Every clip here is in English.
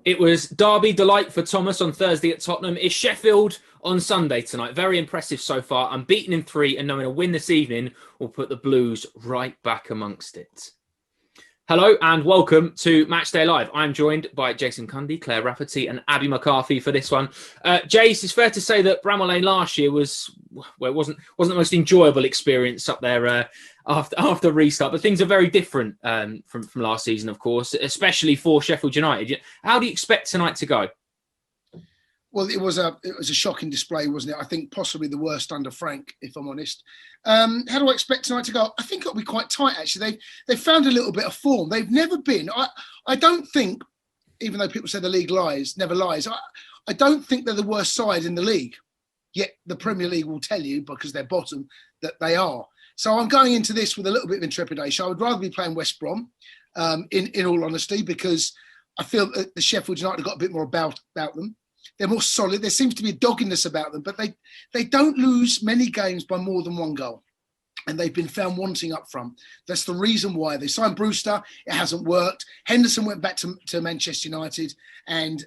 It was Derby delight for Thomas on Thursday at Tottenham. It's Sheffield on Sunday tonight. Very impressive so far. Unbeaten in 3 and knowing a win this evening will put the Blues right back amongst it. Hello and welcome to Matchday Live. I'm joined by Jason Cundy, Claire Rafferty and Abby McCarthy for this one. Jace, it's fair to say that Bramall Lane last year wasn't the most enjoyable experience up there after restart, but things are very different from last season, of course, especially for Sheffield United. How do you expect tonight to go? Well, it was a shocking display, wasn't it? I think possibly the worst under Frank, if I'm honest. How do I expect tonight to go? I think it'll be quite tight, actually. They've found a little bit of form. They've never been. I don't think, even though people say the league never lies, I don't think they're the worst side in the league. Yet the Premier League will tell you, because they're bottom, that they are. So I'm going into this with a little bit of trepidation. I would rather be playing West Brom, in all honesty, because I feel that the Sheffield United have got a bit more about them. They're more solid. There seems to be a dogginess about them, but they don't lose many games by more than one goal. And they've been found wanting up front. That's the reason why. They signed Brewster. It hasn't worked. Henderson went back to Manchester United, and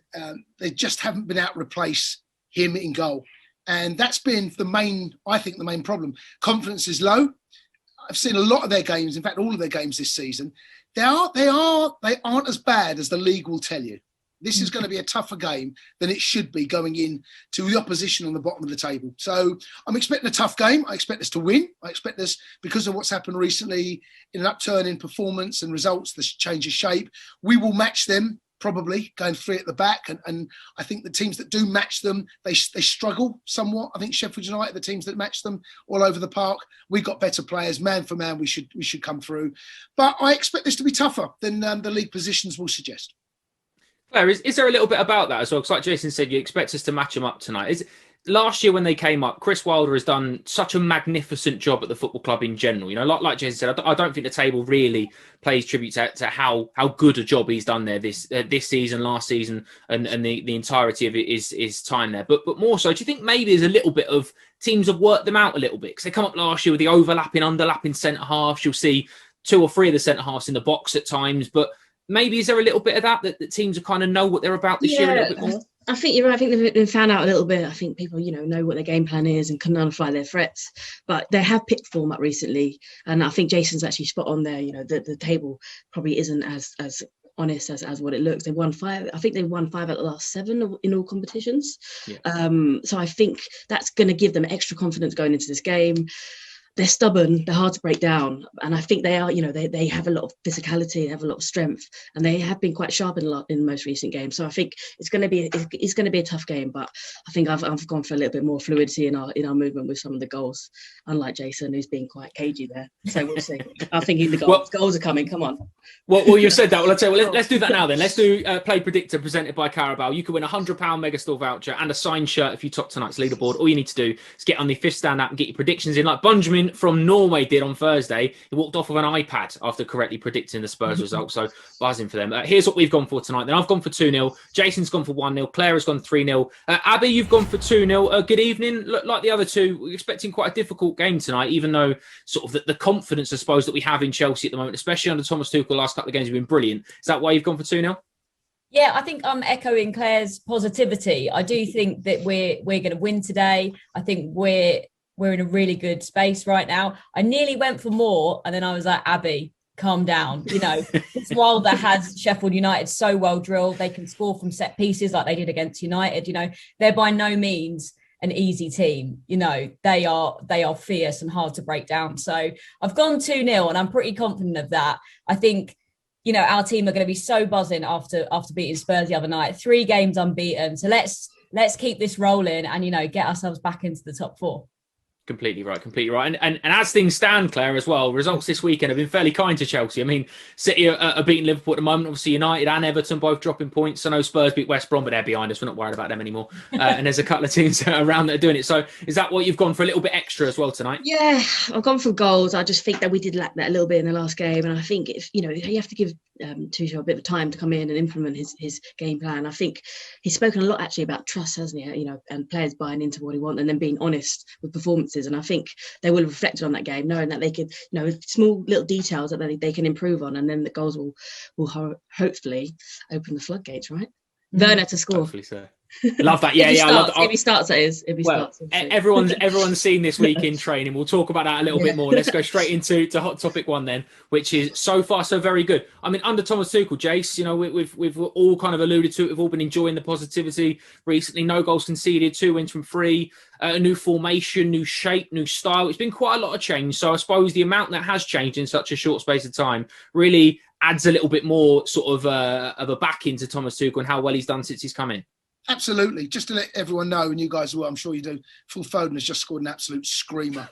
they just haven't been able to replace him in goal. And that's been the main problem. Confidence is low. I've seen a lot of their games, in fact, all of their games this season. They aren't as bad as the league will tell you. This is going to be a tougher game than it should be going in to the opposition on the bottom of the table. So I'm expecting a tough game. I expect us to win. I expect us, because of what's happened recently, in an upturn in performance and results, the change of shape. We will match them, probably, going 3 at the back. And I think the teams that do match them, they struggle somewhat. I think Sheffield United, the teams that match them all over the park, we've got better players. Man for man, we should come through. But I expect this to be tougher than the league positions will suggest. Claire, is there a little bit about that as well? Because like Jason said, you expect us to match them up tonight. Last year when they came up, Chris Wilder has done such a magnificent job at the football club in general. You know, like Jason said, I don't think the table really plays tribute to how good a job he's done there this season, last season, and the entirety of it is time there. But more so, do you think maybe there's a little bit of teams have worked them out a little bit? Because they come up last year with the underlapping centre halves. You'll see 2 or 3 of the centre halves in the box at times, but maybe is there a little bit of that teams kind of know what they're about this year a little bit more? I think you're right. I think they've been found out a little bit. I think people, know what their game plan is and can nullify their threats. But they have picked form up recently. And I think Jason's actually spot on there. The table probably isn't as honest as what it looks. They won 5. I think they won 5 out of the last 7 in all competitions. Yeah. So I think that's going to give them extra confidence going into this game. They're stubborn, they're hard to break down. And I think they are, they have a lot of physicality, they have a lot of strength, and they have been quite sharp in the most recent games. So I think it's going to be a tough game, but I think I've gone for a little bit more fluidity in our movement with some of the goals, unlike Jason, who's been quite cagey there. So we'll see. I'm thinking the goals are coming, come on. Well, you said that. Well, I'll tell you, let's do that now then. Let's do Play Predictor presented by Carabao. You can win a £100 Megastore voucher and a signed shirt if you top tonight's leaderboard. All you need to do is get on the 5th Stand app and get your predictions in, like Benjamin from Norway did on Thursday. He walked off with an iPad after correctly predicting the Spurs result, so buzzing for them. Here's what we've gone for tonight. Then I've gone for 2-0. Jason's gone for 1-0. Claire has gone 3-0. Abby, you've gone for 2-0. Good evening. Look, like the other two, we're expecting quite a difficult game tonight, even though sort of the confidence, I suppose, that we have in Chelsea at the moment, especially under Thomas Tuchel, the last couple of games have been brilliant. Is that why you've gone for 2-0? Yeah, I think I'm echoing Claire's positivity. I do think that we're going to win today. I think we're in a really good space right now. I nearly went for more, and then I was like, Abby, calm down. It's Wilder has Sheffield United so well drilled. They can score from set pieces like they did against United. They're by no means an easy team. They are fierce and hard to break down. So I've gone 2-0, and I'm pretty confident of that. I think, our team are going to be so buzzing after beating Spurs the other night. 3 games unbeaten. So let's keep this rolling and, get ourselves back into the top 4. Completely right. And as things stand, Claire, as well, results this weekend have been fairly kind to Chelsea. I mean, City are beating Liverpool at the moment. Obviously, United and Everton both dropping points. I know Spurs beat West Brom, but they're behind us. We're not worried about them anymore. And there's a couple of teams around that are doing it. So is that what you've gone for, a little bit extra as well tonight? Yeah, I've gone for goals. I just think that we did lack that a little bit in the last game. And I think, you have to give Tuchel a bit of time to come in and implement his game plan. I think he's spoken a lot actually about trust, hasn't he? And players buying into what he wants and then being honest with performances. And I think they will have reflected on that game, knowing that they could, small little details that they can improve on, and then the goals will hopefully open the floodgates, right? Werner to score. Hopefully so. Love that. Yeah, If he starts, that is. If he starts. Everyone's seen this week in training. We'll talk about that a little bit more. Let's go straight into hot topic one then, which is so far so very good. I mean, under Thomas Tuchel, Jace, you know, we've all kind of alluded to it. We've all been enjoying the positivity recently. No goals conceded, 2 wins from 3, a new formation, new shape, new style. It's been quite a lot of change. So I suppose the amount that has changed in such a short space of time really adds a little bit more sort of a backing to Thomas Tuchel and how well he's done since he's come in. Absolutely. Just to let everyone know, and you guys will, I'm sure you do, Phil Foden has just scored an absolute screamer.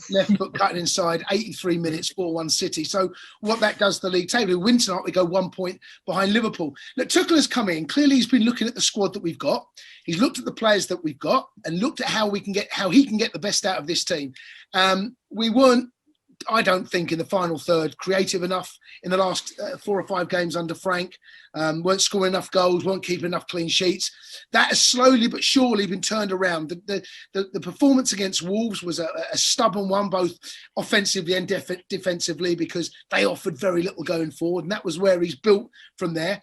Left foot cutting inside, 83 minutes, 4-1 City. So what that does to the league table, who win tonight, we go 1 point behind Liverpool. Look, Tuchel has come in. Clearly, he's been looking at the squad that we've got. He's looked at the players that we've got and looked at how he can get the best out of this team. We weren't, I don't think, in the final third creative enough in the last 4 or 5 games under Frank. Weren't scoring enough goals, weren't keeping enough clean sheets. That has slowly but surely been turned around. The performance against Wolves was a stubborn one, both offensively and defensively, because they offered very little going forward, and that was where he's built from there.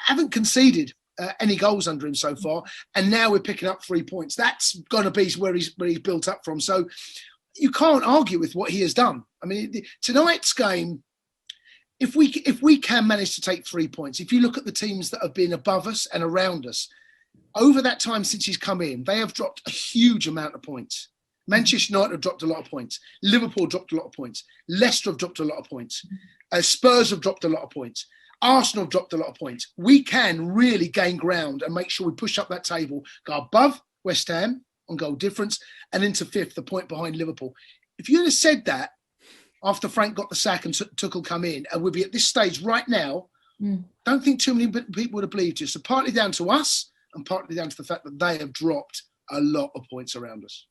Haven't conceded any goals under him so far, and now we're picking up 3 points. That's going to be where he's built up from. So you can't argue with what he has done. I mean, tonight's game, if we can manage to take 3 points, if you look at the teams that have been above us and around us, over that time since he's come in, they have dropped a huge amount of points. Manchester United have dropped a lot of points. Liverpool dropped a lot of points. Leicester have dropped a lot of points. Spurs have dropped a lot of points. Arsenal have dropped a lot of points. We can really gain ground and make sure we push up that table, go above West Ham on goal difference, and into 5th, the point behind Liverpool. If you had said that after Frank got the sack and Tuchel come in, and we'd be at this stage right now, don't think too many people would have believed you. So partly down to us and partly down to the fact that they have dropped a lot of points around us.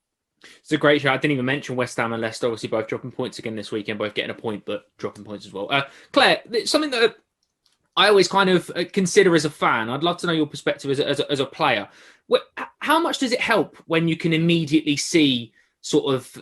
It's a great show. I didn't even mention West Ham and Leicester, obviously both dropping points again this weekend, both getting a point, but dropping points as well. Claire, something that I always kind of consider as a fan, I'd love to know your perspective as a player. How much does it help when you can immediately see sort of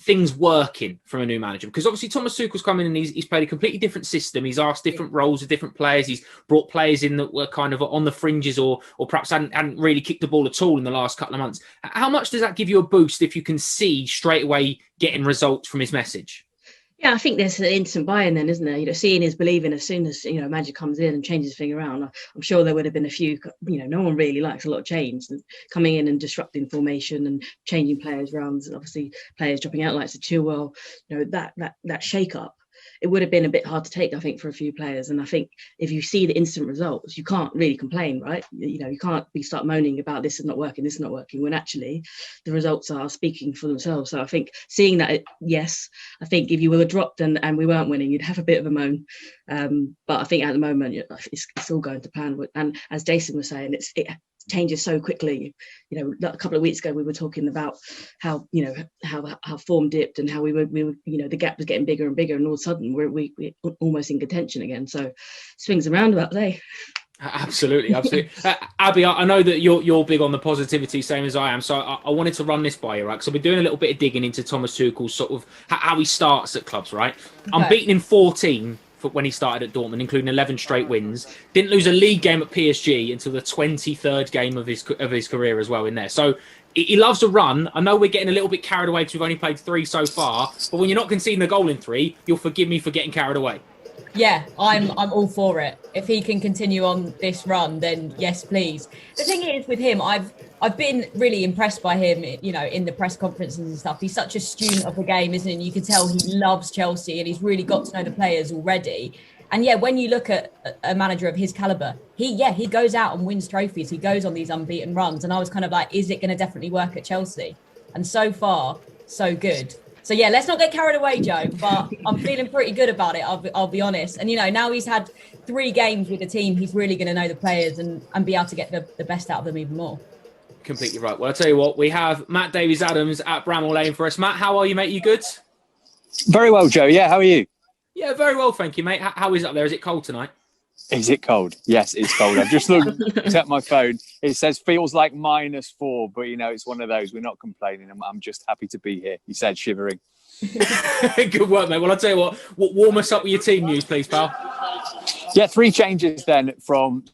things working from a new manager? Because obviously Thomas Tuchel's come in and he's played a completely different system. He's asked different roles of different players. He's brought players in that were kind of on the fringes or perhaps hadn't really kicked the ball at all in the last couple of months. How much does that give you a boost if you can see straight away getting results from his message? Yeah, I think there's an instant buy-in then, isn't there? You know, seeing is believing. As soon as, you know, manager comes in and changes things around, I'm sure there would have been a few, you know, no one really likes a lot of change. And coming in and disrupting formation and changing players around, obviously players dropping out like Tuchel, you know, that shake-up, it would have been a bit hard to take, I think, for a few players. And I think if you see the instant results, you can't really complain, right? You know, you can't start moaning about this is not working, when actually the results are speaking for themselves. So I think seeing that, yes, I think if you were dropped and we weren't winning, you'd have a bit of a moan. But I think at the moment, it's all going to plan. And as Jason was saying, it changes so quickly. You know, a couple of weeks ago we were talking about how, you know, how form dipped and how we were, you know, the gap was getting bigger and bigger, and all of a sudden we're almost in contention again. So swings and roundabouts, eh? Absolutely. Abby, I know that you're big on the positivity, same as I am. So I wanted to run this by you, right? So we're doing a little bit of digging into Thomas Tuchel's sort of how he starts at clubs, right? Okay. Unbeaten in 14 when he started at Dortmund, including 11 straight wins. Didn't lose a league game at PSG until the 23rd game of his career as well in there. So he loves a run. I know we're getting a little bit carried away because we've only played 3 so far, but when you're not conceding a goal in 3, you'll forgive me for getting carried away. Yeah, I'm all for it. If he can continue on this run, then yes, please. The thing is with him, I've been really impressed by him, you know, in the press conferences and stuff. He's such a student of the game, isn't he? And you can tell he loves Chelsea and he's really got to know the players already. And yeah, when you look at a manager of his caliber, he goes out and wins trophies. He goes on these unbeaten runs. And I was kind of like, is it going to definitely work at Chelsea? And so far, so good. So yeah, let's not get carried away, Joe, but I'm feeling pretty good about it, I'll be honest. And, you know, now he's had 3 games with the team, he's really going to know the players and be able to get the best out of them even more. Completely right. Well, I'll tell you what, we have Matt Davies-Adams at Bramall Lane for us. Matt, how are you, mate? You good? Very well, Joe. Yeah, how are you? Yeah, very well, thank you, mate. How is it up there? Is it cold tonight? Is it cold? Yes, it's cold. I've just looked at my phone. It says feels like -4, but, you know, it's one of those. We're not complaining. I'm just happy to be here. He said, shivering. Good work, mate. Well, I'll tell you what, warm us up with your team news, please, pal. Yeah, 3 changes then from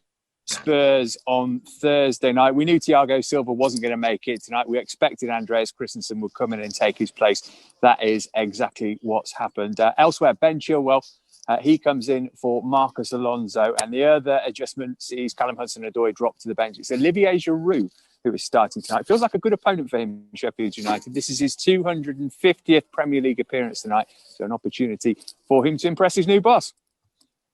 Spurs on Thursday night. We knew Thiago Silva wasn't going to make it tonight. We expected Andreas Christensen would come in and take his place. That is exactly what's happened. Elsewhere, Ben Chilwell, he comes in for Marcus Alonso. And the other adjustment is Callum Hudson-Odoi dropped to the bench. It's Olivier Giroud who is starting tonight. Feels like a good opponent for him, Sheffield United. This is his 250th Premier League appearance tonight. So an opportunity for him to impress his new boss.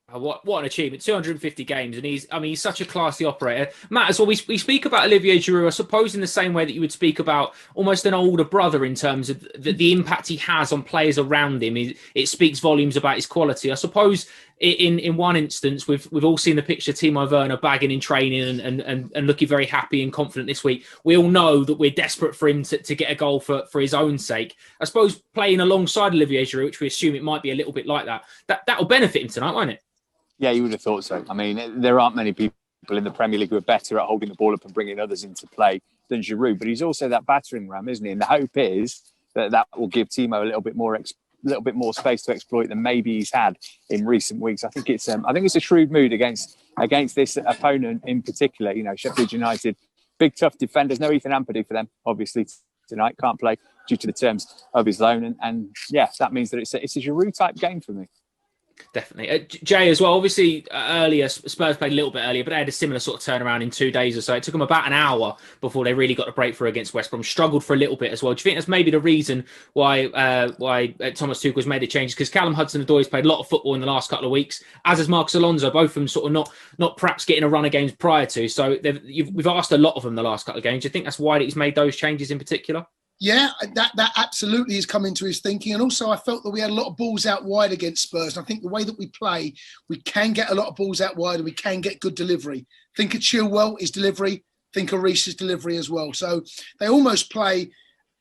What an achievement! 250 games, and he's such a classy operator. Matt, as well, we speak about Olivier Giroud, I suppose, in the same way that you would speak about almost an older brother in terms of the impact he has on players around him. It speaks volumes about his quality. I suppose in one instance, we've all seen the picture of Timo Werner bagging in training and looking very happy and confident this week. We all know that we're desperate for him to get a goal for his own sake. I suppose playing alongside Olivier Giroud, which we assume it might be a little bit like that will benefit him tonight, won't it? Yeah, you would have thought so. I mean, there aren't many people in the Premier League who are better at holding the ball up and bringing others into play than Giroud, but he's also that battering ram, isn't he? And the hope is that will give Timo a little bit more space to exploit than maybe he's had in recent weeks. I think it's a shrewd mood against this opponent in particular. You know, Sheffield United, big tough defenders. No Ethan Ampadu for them, obviously tonight. Can't play due to the terms of his loan, and yeah, that means that it's a Giroud type game for me. Definitely. Jay as well, obviously earlier, Spurs played a little bit earlier, but they had a similar sort of turnaround in 2 days or so. It took them about an hour before they really got a breakthrough against West Brom. Struggled for a little bit as well. Do you think that's maybe the reason why Thomas Tuchel has made the changes? Because Callum Hudson-Odoi has played a lot of football in the last couple of weeks, as has Marcus Alonso, both of them sort of not perhaps getting a run of games prior to. So we've asked a lot of them the last couple of games. Do you think that's why he's made those changes in particular? Yeah, that absolutely has come into his thinking. And also I felt that we had a lot of balls out wide against Spurs. And I think the way that we play, we can get a lot of balls out wide and we can get good delivery. Think of Chilwell, his delivery. Think of Reece's delivery as well. So they almost play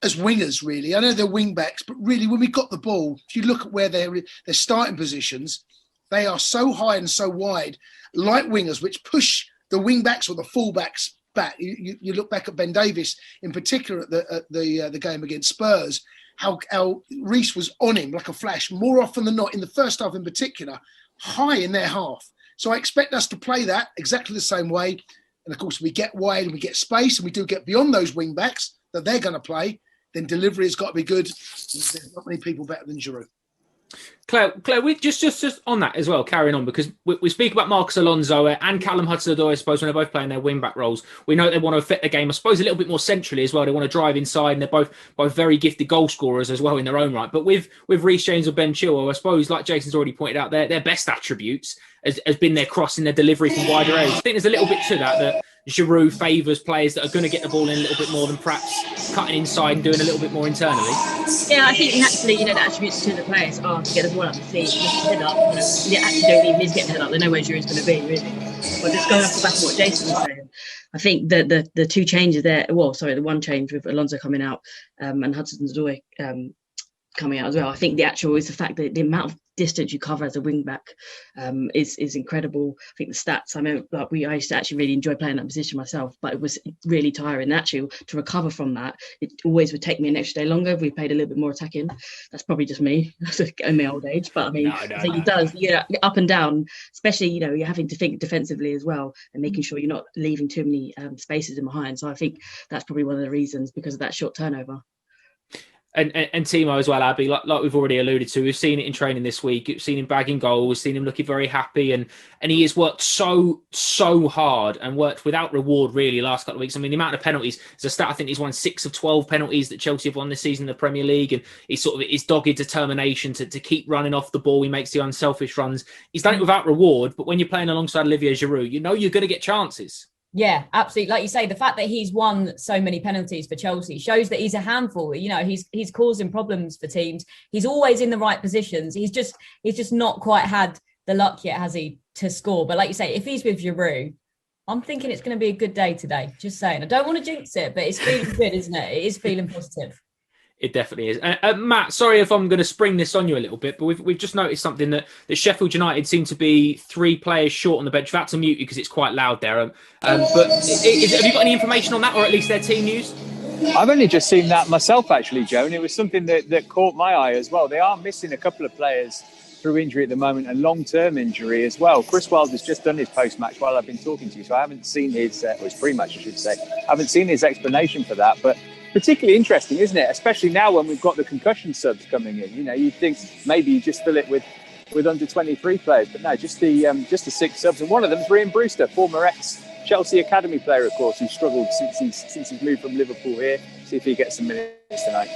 as wingers, really. I know they're wing backs, but really when we got the ball, if you look at where their starting positions, they are so high and so wide, like wingers, which push the wing backs or the full backs back. You look back at Ben Davies in particular at the game against Spurs, how Reece was on him like a flash more often than not in the first half in particular, high in their half. So I expect us to play that exactly the same way. And of course, we get wide and we get space and we do get beyond those wing backs that they're going to play, then delivery has got to be good. There's not many people better than Giroud. Claire, we just on that as well, carrying on, because we speak about Marcus Alonso and Callum Hudson-Odoi, I suppose, when they're both playing their wing-back roles. We know they want to fit the game, I suppose, a little bit more centrally as well. They want to drive inside, and they're both very gifted goal scorers as well in their own right. But with Reece James or Ben Chilwell, I suppose, like Jason's already pointed out, their best attributes has been their crossing, their delivery from wider areas. I think there's a little bit to that Giroud favours players that are going to get the ball in a little bit more than perhaps cutting inside and doing a little bit more internally. Yeah, I think naturally, the attributes to the players are to get the ball up the feet, lift the head up. They actually don't even need to get the head up. They know where Giroud's going to be, really. But just going off the back of what Jason was saying, I think the two changes there, the one change with Alonso coming out and Hudson-Odoi coming out as well. I think the actual is the fact that the amount of distance you cover as a wing back is incredible. I think the stats, I used to actually really enjoy playing that position myself, but it was really tiring. And actually, to recover from that, it always would take me an extra day longer if we played a little bit more attacking. That's probably just me in my old age, but I think it does. Up and down, especially you're having to think defensively as well and making sure you're not leaving too many spaces in behind. So I think that's probably one of the reasons, because of that short turnover. And Timo as well, Abby, like we've already alluded to, we've seen it in training this week. We've seen him bagging goals, we've seen him looking very happy, and he has worked so hard and worked without reward really last couple of weeks. I mean, the amount of penalties, as a stat, I think he's won 6 of 12 penalties that Chelsea have won this season in the Premier League, and he's sort of his dogged determination to keep running off the ball. He makes the unselfish runs. He's done it without reward, but when you're playing alongside Olivier Giroud, you're going to get chances. Yeah, absolutely. Like you say, the fact that he's won so many penalties for Chelsea shows that he's a handful. He's causing problems for teams. He's always in the right positions. He's just not quite had the luck yet, has he, to score? But like you say, if he's with Giroud, I'm thinking it's going to be a good day today. Just saying. I don't want to jinx it, but it's feeling good, isn't it? It is feeling positive. It definitely is. Matt, sorry if I'm going to spring this on you a little bit, but we've just noticed something that Sheffield United seem to be 3 players short on the bench. I've had to mute you because it's quite loud there. But have you got any information on that, or at least their team news? I've only just seen that myself, actually, Joe, and it was something that caught my eye as well. They are missing a couple of players through injury at the moment and long-term injury as well. Chris Wilder's just done his post-match while I've been talking to you, so I haven't seen his, his pre-match I should say, I haven't seen his explanation for that, but particularly interesting, isn't it? Especially now when we've got the concussion subs coming in. You know, you'd think maybe you just fill it with under 23 players, but no, just the 6 subs, and one of them's Ryan Brewster, former ex-Chelsea academy player, of course, who's struggled since he's moved from Liverpool here. See if he gets some minutes tonight.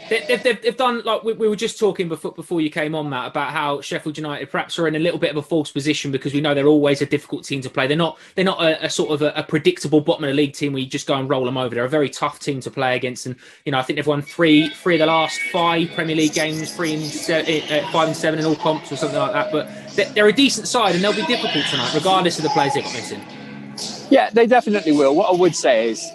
They've done, like we were just talking before you came on, Matt, about how Sheffield United perhaps are in a little bit of a false position because we know they're always a difficult team to play. They're not a sort of a predictable bottom of the league team where you just go and roll them over. They're a very tough team to play against, and you know I think they've won three of the last 5 Premier League games, 5 and 7 in all comps or something like that. But they're a decent side and they'll be difficult tonight, regardless of the players they've got missing. Yeah, they definitely will. What I would say is,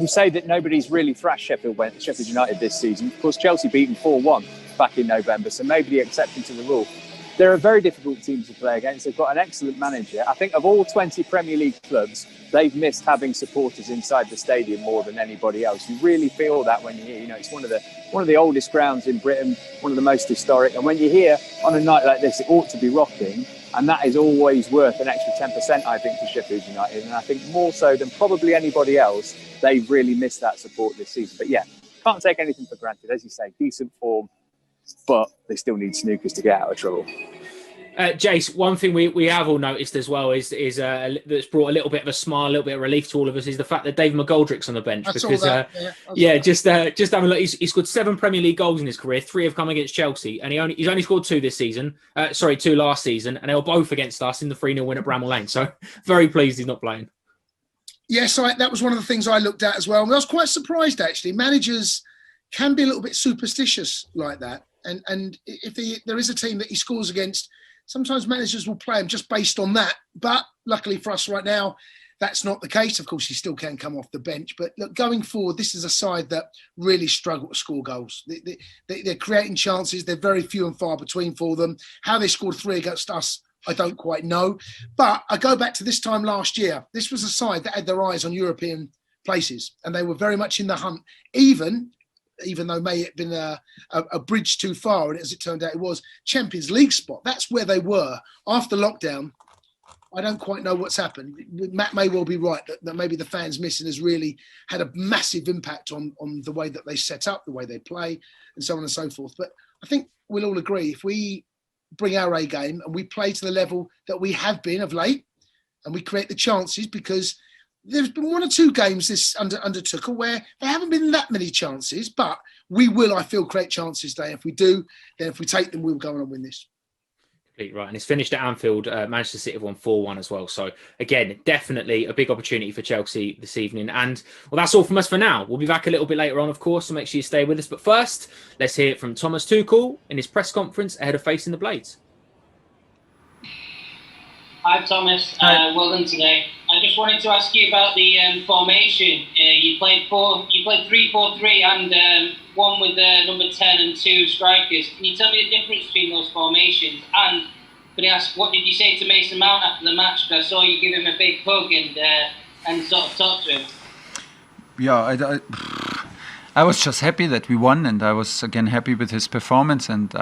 we say that nobody's really thrashed Sheffield United this season. Of course, Chelsea beat them 4-1 back in November, so maybe the exception to the rule. They're a very difficult team to play against. They've got an excellent manager. I think of all 20 Premier League clubs, they've missed having supporters inside the stadium more than anybody else. You really feel that when you hear, you know, it's one of the oldest grounds in Britain, one of the most historic. And when you hear on a night like this, it ought to be rocking. And that is always worth an extra 10%, I think, for Sheffield United. And I think more so than probably anybody else, they've really missed that support this season. But yeah, can't take anything for granted. As you say, decent form, but they still need snookers to get out of trouble. Jace, one thing we have all noticed as well is that's brought a little bit of a smile, a little bit of relief to all of us is the fact that Dave McGoldrick's on the bench. Just having a look, he's scored 7 Premier League goals in his career. 3 have come against Chelsea, and he's only scored 2 this season. 2 last season, and they were both against us in the 3-0 win at Bramall Lane. So very pleased he's not playing. Yes, that was one of the things I looked at as well. And I was quite surprised, actually. Managers can be a little bit superstitious like that. And if there is a team that he scores against, sometimes managers will play him just based on that. But luckily for us right now, that's not the case. Of course, he still can come off the bench. But look, going forward, this is a side that really struggle to score goals. They're creating chances. They're very few and far between for them. How they scored 3 against us, I don't quite know. But I go back to this time last year. This was a side that had their eyes on European places. And they were very much in the hunt, even though may have been a bridge too far, and as it turned out it was, Champions League spot. That's where they were. After lockdown, I don't quite know what's happened. Matt may well be right that maybe the fans missing has really had a massive impact on the way that they set up, the way they play, and so on and so forth. But I think we'll all agree, if we bring our A game and we play to the level that we have been of late, and we create the chances, because there's been 1 or 2 games this under Tuchel where there haven't been that many chances, but we will, I feel, create chances today. If we do, then if we take them, we'll go on and win this. Completely right. And it's finished at Anfield. Manchester City have won 4-1 as well. So again, definitely a big opportunity for Chelsea this evening. And well, that's all from us for now. We'll be back a little bit later on, of course, so make sure you stay with us. But first, let's hear it from Thomas Tuchel in his press conference ahead of facing the Blades. Hi Thomas, well done today. I just wanted to ask you about the formation. You played 3-4-3 and one with number 10 and 2 strikers. Can you tell me the difference between those formations? And could I ask, what did you say to Mason Mount after the match? Because I saw you give him a big hug and sort of talk to him. Yeah, I was just happy that we won, and I was again happy with his performance. And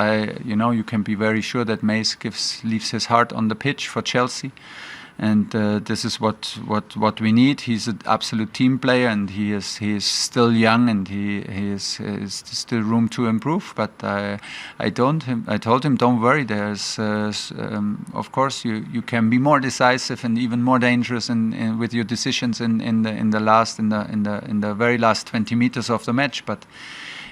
you can be very sure that Mace leaves his heart on the pitch for Chelsea, and this is what we need. He's an absolute team player, and he is still young, and he is still room to improve. But I told him, don't worry. There's of course you can be more decisive and even more dangerous in with your decisions in the very last 20 meters of the match. But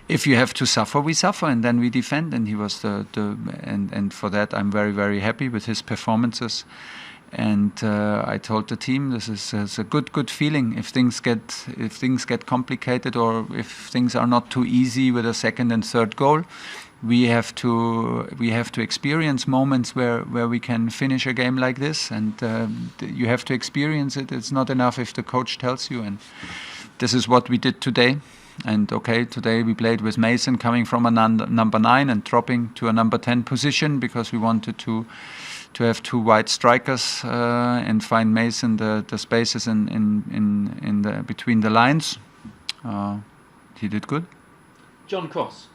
if you have to suffer, we suffer, and then we defend. And he was and for that I'm very, very happy with his performances. And I told the team this is a good feeling. If things get complicated, or if things are not too easy with a second and third goal, we have to experience moments where we can finish a game like this, and you have to experience it. It's not enough if the coach tells you, and this is what we did today. And today we played with Mason coming from a number 9 and dropping to a number 10 position, because we wanted to have 2 wide strikers and find Mason the spaces in the between the lines. He did good. John Cross.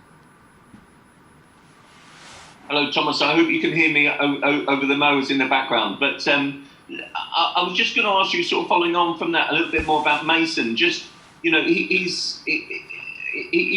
Hello, Thomas. I hope you can hear me over the mowers in the background. But I was just going to ask you, sort of following on from that, a little bit more about Mason. Just, you know, he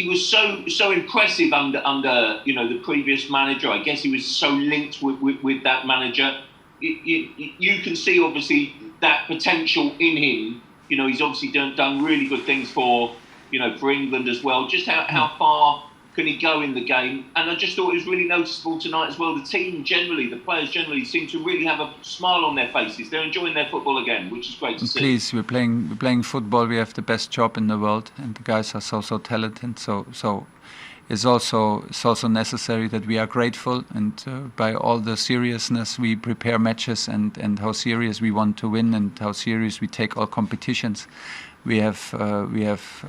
was so impressive under you know, the previous manager. I guess he was so linked with that manager. You can see obviously that potential in him. You know, he's obviously done really good things for England as well. Just how far can he go in the game? And I just thought it was really noticeable tonight as well. The team generally, the players generally, seem to really have a smile on their faces. They're enjoying their football again, which is great to see. Please, we're playing football. We have the best job in the world, and the guys are so talented. So it's also necessary that we are grateful, and by all the seriousness we prepare matches, and how serious we want to win, and how serious we take all competitions. We have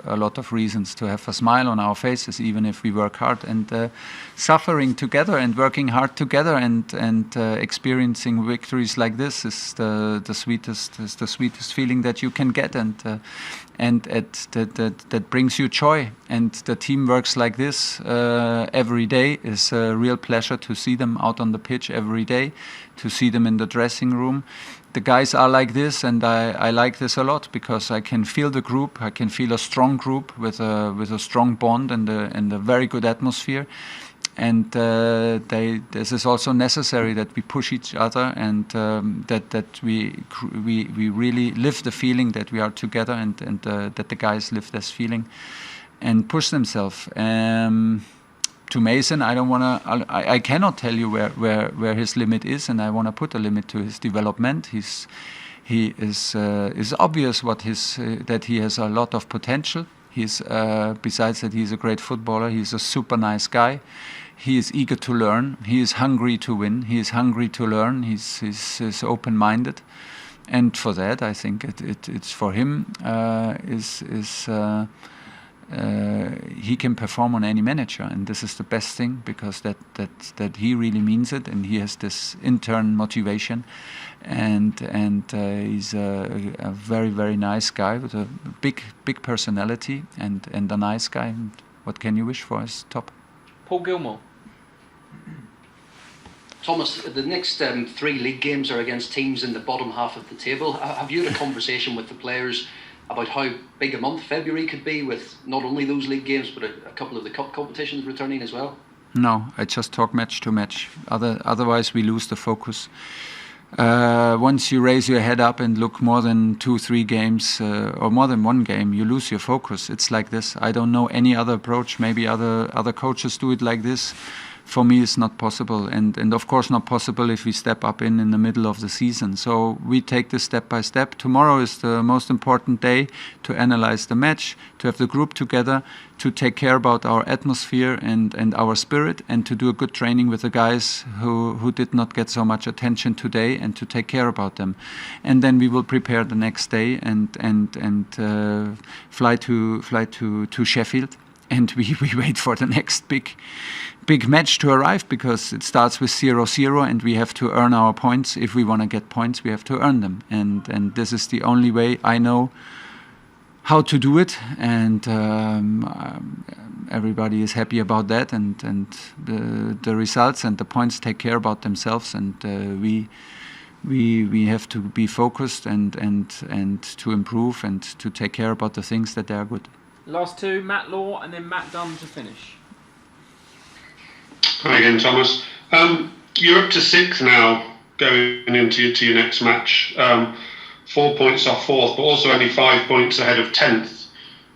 a lot of reasons to have a smile on our faces, even if we work hard. And suffering together and working hard together and experiencing victories like this is the sweetest feeling that you can get, and that brings you joy. And the team works like this every day. Is a real pleasure to see them out on the pitch every day, to see them in the dressing room. The guys are like this, and I like this a lot, because I can feel the group. I can feel a strong group with a strong bond and a very good atmosphere. And this is also necessary, that we push each other, and that we really live the feeling that we are together, and that the guys live this feeling and push themselves. To Mason, I cannot tell you where his limit is, and I want to put a limit to his development. He is obvious that he has a lot of potential. He's besides that, he's a great footballer. He's a super nice guy. He is eager to learn. He is hungry to win. He is hungry to learn. He's open-minded, and for that, I think it's for him he can perform on any manager, and this is the best thing, because that he really means it, and he has this internal motivation, and he's a very, very nice guy with a big personality, and a nice guy. And what can you wish for? Is top. Paul Gilmore. Thomas, the next 3 league games are against teams in the bottom half of the table. Have you had a conversation with the players about how big a month February could be, with not only those league games but a couple of the cup competitions returning as well? No, I just talk match to match. Otherwise we lose the focus. Once you raise your head up and look more than 2-3 games or more than one game, you lose your focus. It's like this. I don't know any other approach. Maybe other coaches do it like this. For me, it's not possible, and of course not possible if we step up in the middle of the season. So we take this step by step. Tomorrow is the most important day to analyze the match, to have the group together, to take care about our atmosphere and our spirit, and to do a good training with the guys who did not get so much attention today, and to take care about them. And then we will prepare the next day and fly to Sheffield, and we wait for the next big match to arrive, because it starts with 0-0, and we have to earn our points. If we want to get points, we have to earn them, and this is the only way I know how to do it, and everybody is happy about that, and the results and the points take care about themselves, and we have to be focused and to improve and to take care about the things that are good. Last two, Matt Law and then Matt Dunn to finish. Hi again, Thomas. You're up to 6 now going into your next match. 4 points off 4th, but also only 5 points ahead of 10th.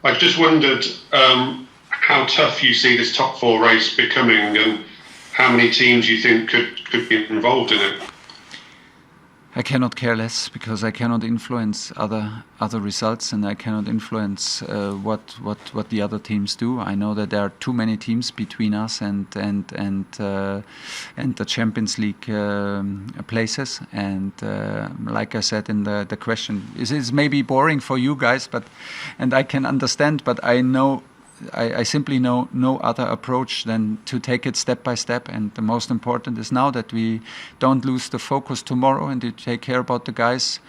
I've just wondered how tough you see this top 4 race becoming, and how many teams you think could be involved in it. I cannot care less, because I cannot influence other results, and I cannot influence what the other teams do. I know that there are too many teams between us and the Champions League places. And like I said in the question, it is maybe boring for you guys, and I can understand. But I know. I simply know no other approach than to take it step by step, and the most important is now that we don't lose the focus tomorrow, and to take care about the guys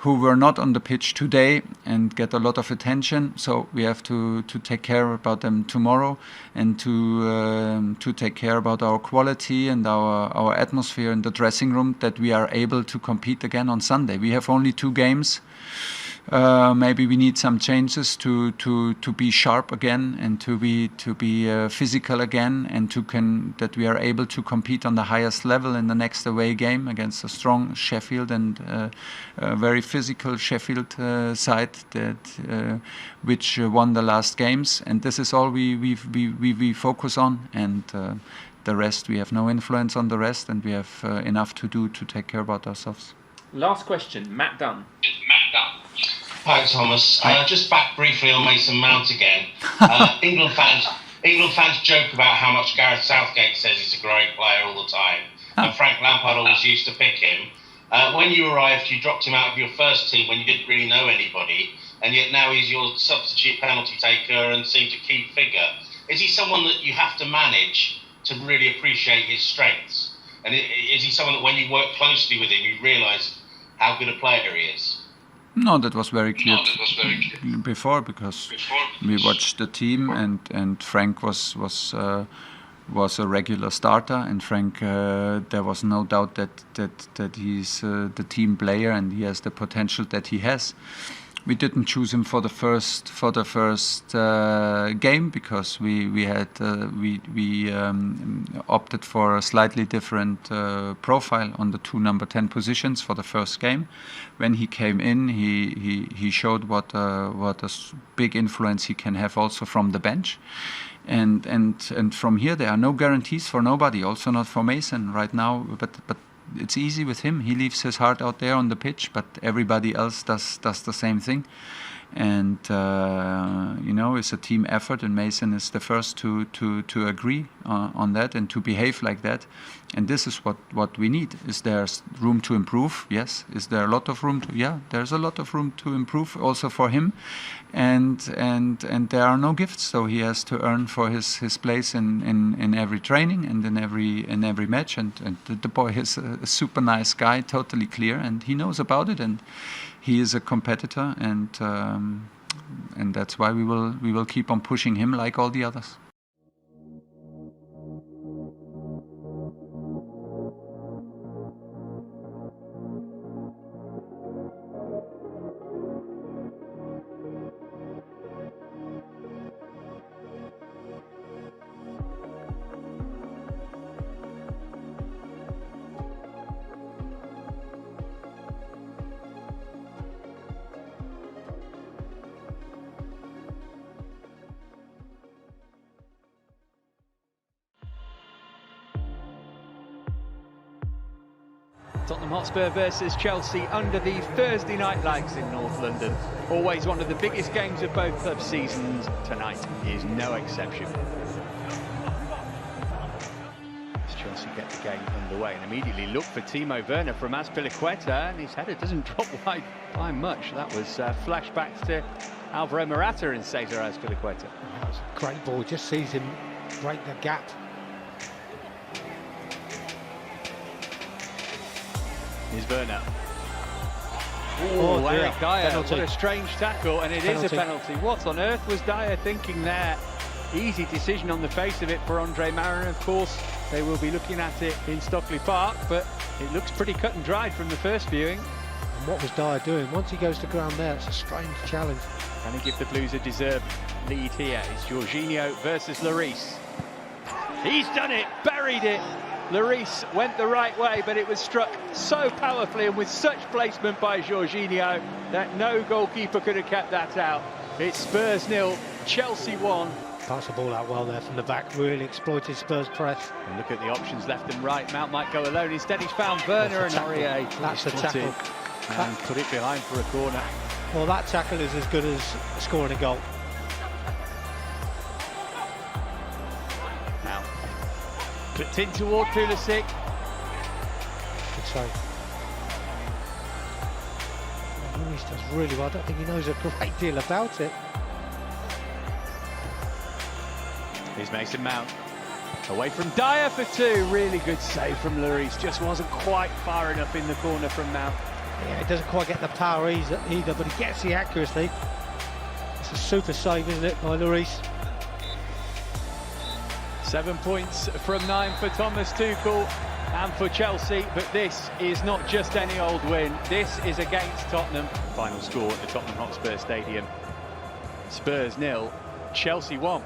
who were not on the pitch today and get a lot of attention. So we have to take care about them tomorrow, and to take care about our quality and our atmosphere in the dressing room, that we are able to compete again on Sunday. We have only 2 games. Maybe we need some changes to be sharp again, and to be physical again, and that we are able to compete on the highest level in the next away game against a strong Sheffield and a very physical Sheffield side that which won the last games. And this is all we focus on, and the rest, we have no influence on the rest, and we have enough to do to take care about ourselves. Last question, Matt Dunn. Hi, Thomas. Just back briefly on Mason Mount again. England fans joke about how much Gareth Southgate says he's a great player all the time, and Frank Lampard always used to pick him. When you arrived, you dropped him out of your first team when you didn't really know anybody, and yet now he's your substitute penalty taker and seems a key figure. Is he someone that you have to manage to really appreciate his strengths? And is he someone that when you work closely with him, you realise how good a player he is? No, that was very clear before, because we watched the team, and Frank was a regular starter, and Frank, there was no doubt that he's the team player, and he has the potential that he has. We didn't choose him for the first game, because we opted for a slightly different profile on the 2 number 10 positions for the first game. When he came in, he showed what a big influence he can have also from the bench. And from here, there are no guarantees for nobody, also not for Mason right now, but it's easy with him. He leaves his heart out there on the pitch, but everybody else does the same thing. And it's a team effort, and Mason is the first to agree on that and to behave like that. And this is what we need. Is there room to improve? Yes. Is there a lot of room to? Yeah, there's a lot of room to improve also for him. And there are no gifts, so he has to earn for his place in every training and in every match. And the boy is a super nice guy, totally clear, and he knows about it, and he is a competitor, and that's why we will keep on pushing him like all the others. Tottenham Hotspur versus Chelsea under the Thursday night lights in North London. Always one of the biggest games of both club seasons. Tonight is no exception. As Chelsea get the game underway, and immediately look for Timo Werner from Azpilicueta, and his header doesn't drop wide by much. That was flashbacks to Alvaro Morata and Cesar Azpilicueta. That was a great ball, just sees him break the gap. Here's Werner. Oh, Eric Dyer, penalty. What a strange tackle, and it is a penalty. What on earth was Dyer thinking there? Easy decision on the face of it for Andre Mariner. Of course, they will be looking at it in Stockley Park, but it looks pretty cut and dried from the first viewing. And what was Dyer doing? Once he goes to ground there, it's a strange challenge. Can he give the Blues a deserved lead here? It's Jorginho versus Lloris. He's done it, buried it. Lloris went the right way, but it was struck so powerfully and with such placement by Jorginho that no goalkeeper could have kept that out. It's Spurs 0, Chelsea 1. Passed the ball out well there from the back, really exploited Spurs' press. And look at the options left and right. Mount might go alone. Instead, he's found Werner, and Aurier. That's the tackle. And put it behind for a corner. Well, that tackle is as good as scoring a goal. Now, clipped in toward Pulisic. Good save. Lloris does really well. I don't think he knows a great deal about it. Here's Mason Mount. Away from Dyer for two. Really good save from Lloris. Just wasn't quite far enough in the corner from Mount. Yeah, he doesn't quite get the power either, but he gets the accuracy. It's a super save, isn't it, by Lloris? 7 points from 9 for Thomas Tuchel and for Chelsea, but this is not just any old win. This is against Tottenham. Final score at the Tottenham Hotspur Stadium. Spurs 0, Chelsea 1.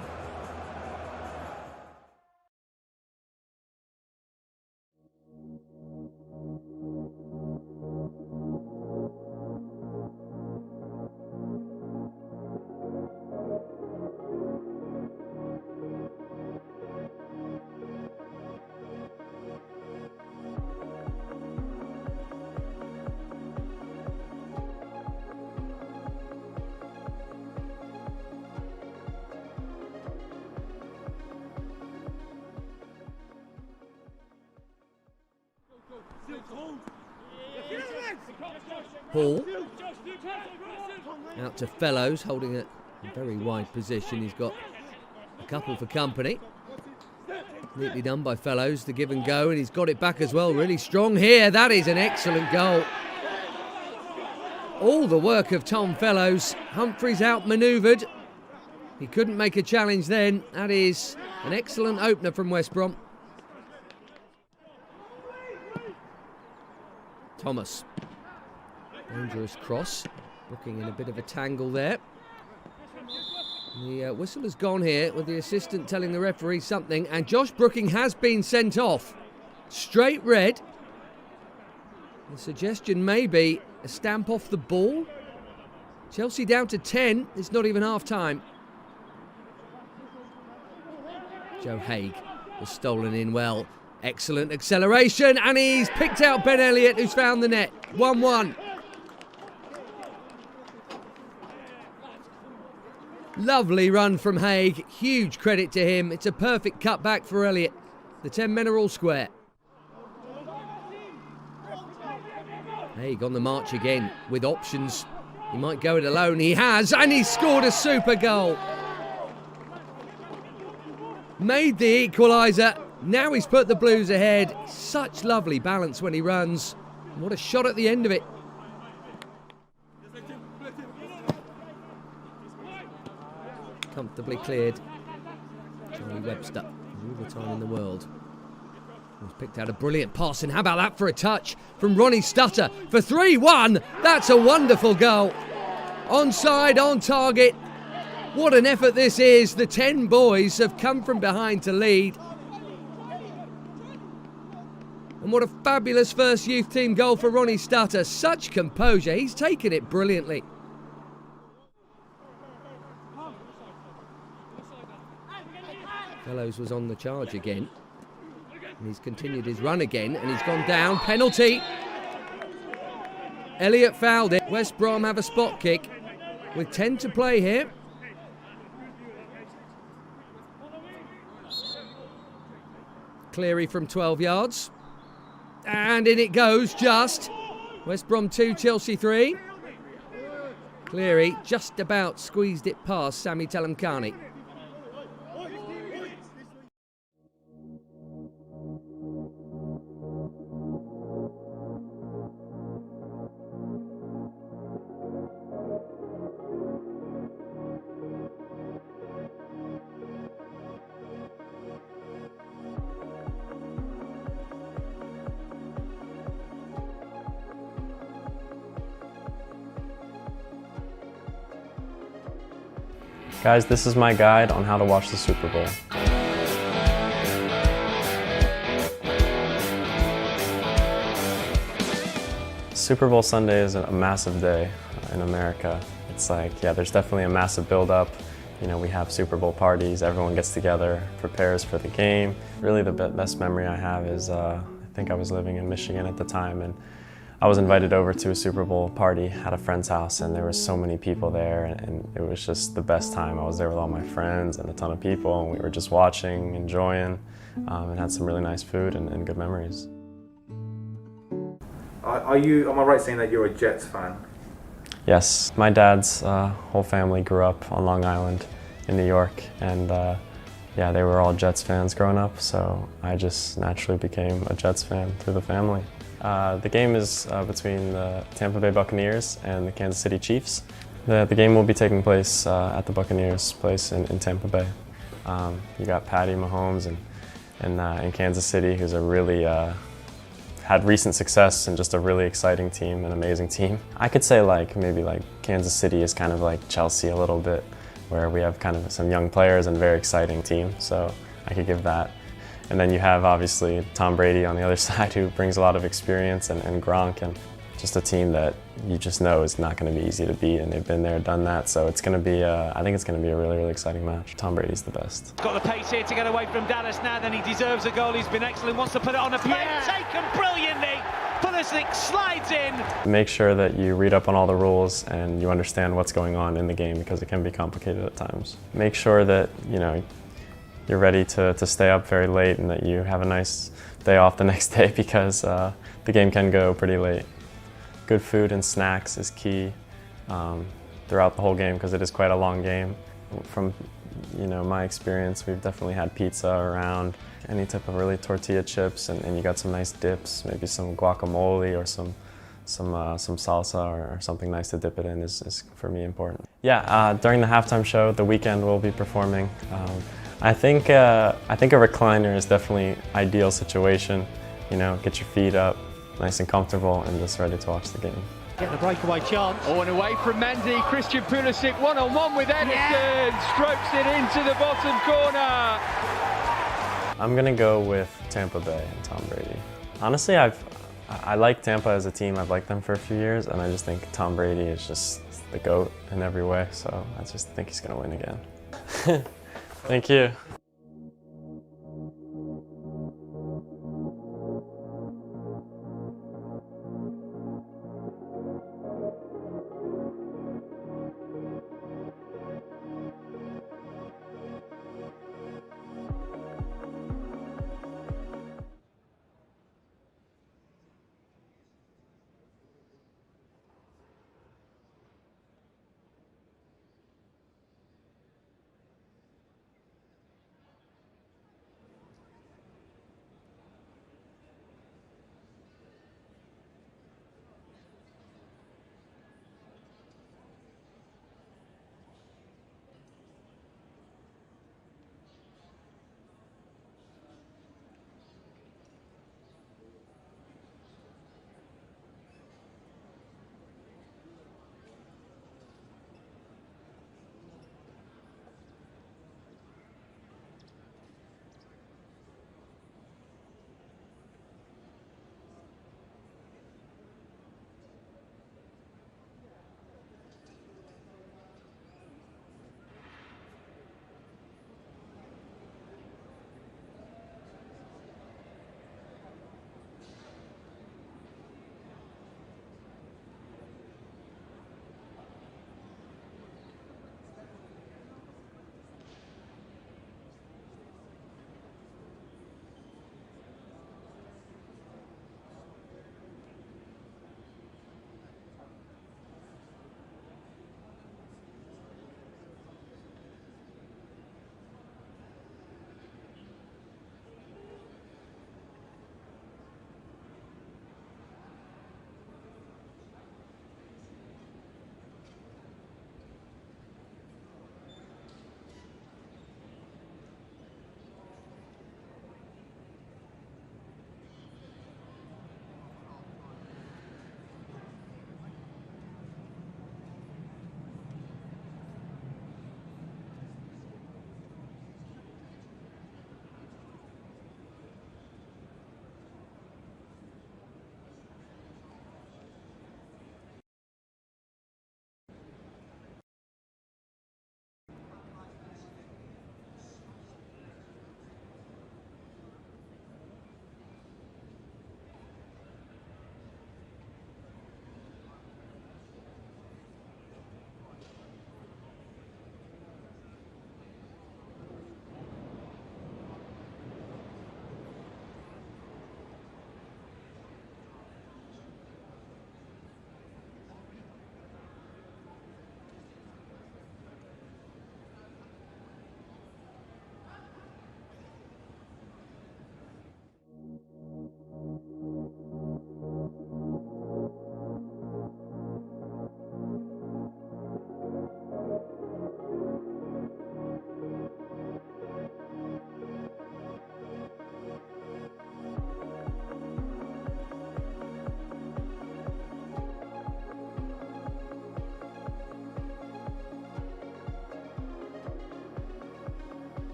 Hall out to Fellows, holding a very wide position. He's got a couple for company. Neatly done by Fellows, the give and go, and he's got it back as well. Really strong here. That is an excellent goal. All the work of Tom Fellows. Humphreys outmanoeuvred. He couldn't make a challenge then. That is an excellent opener from West Brom. Thomas. Dangerous cross. Brooking in a bit of a tangle there. The whistle has gone here with the assistant telling the referee something, and Josh Brooking has been sent off. Straight red. The suggestion may be a stamp off the ball. Chelsea down to 10. It's not even half time. Joe Haig was stolen in well. Excellent acceleration, and he's picked out Ben Elliott, who's found the net. 1-1. Lovely run from Haig. Huge credit to him. It's a perfect cutback for Elliott. The 10 men are all square. Haig on the march again with options. He might go it alone. He has, and he's scored a super goal. Made the equaliser. Now he's put the Blues ahead. Such lovely balance when he runs. What a shot at the end of it. Comfortably cleared. Charlie Webster, all the time in the world. He's picked out a brilliant pass, and how about that for a touch from Ronnie Stutter for 3-1. That's a wonderful goal. Onside, on target. What an effort this is. The 10 boys have come from behind to lead. And what a fabulous first youth team goal for Ronnie Stutter. Such composure. He's taken it brilliantly. Fellows was on the charge again. And he's continued his run again, and he's gone down. Penalty. Elliott fouled it. West Brom have a spot kick with 10 to play here. Cleary from 12 yards. And in it goes, just. West Brom 2, Chelsea 3. Cleary just about squeezed it past Sami Telemkhani. Guys, this is my guide on how to watch the Super Bowl. Super Bowl Sunday is a massive day in America. It's like, yeah, there's definitely a massive build-up. You know, we have Super Bowl parties, everyone gets together, prepares for the game. Really the best memory I have is, I think I was living in Michigan at the time, and I was invited over to a Super Bowl party at a friend's house, and there were so many people there, and it was just the best time. I was there with all my friends and a ton of people, and we were just watching, enjoying, and had some really nice food and good memories. Am I right saying that you're a Jets fan? Yes, my dad's whole family grew up on Long Island in New York, and yeah, they were all Jets fans growing up, so I just naturally became a Jets fan through the family. The game is between the Tampa Bay Buccaneers and the Kansas City Chiefs. The game will be taking place at the Buccaneers' place in Tampa Bay. You got Patty Mahomes in Kansas City, who's a really had recent success and just a really exciting team, an amazing team. I could say maybe Kansas City is kind of like Chelsea a little bit, where we have kind of some young players and a very exciting team, so I could give that. And then you have obviously Tom Brady on the other side, who brings a lot of experience, and Gronk, and just a team that you just know is not going to be easy to beat, and they've been there, done that, so it's going to be, I think it's going to be a really, really exciting match. Tom Brady's the best. Got the pace here to get away from Dallas now, then he deserves a goal. He's been excellent, wants to put it on a plate, taken brilliantly. Pulisic slides in. Make sure that you read up on all the rules and you understand what's going on in the game, because it can be complicated at times. Make sure that, you're ready to stay up very late and that you have a nice day off the next day, because the game can go pretty late. Good food and snacks is key throughout the whole game, because it is quite a long game. From my experience, we've definitely had pizza around, any type of really tortilla chips, and you got some nice dips, maybe some guacamole or some salsa or something nice to dip it in is for me important. Yeah, during the halftime show, The Weeknd will be performing. I think a recliner is definitely an ideal situation. Get your feet up, nice and comfortable, and just ready to watch the game. Getting a breakaway chance. Oh, and away from Mendy, Christian Pulisic one-on-one with Ederson, strokes it into the bottom corner. I'm gonna go with Tampa Bay and Tom Brady. Honestly, I like Tampa as a team. I've liked them for a few years, and I just think Tom Brady is just the GOAT in every way, so I just think he's gonna win again. Thank you.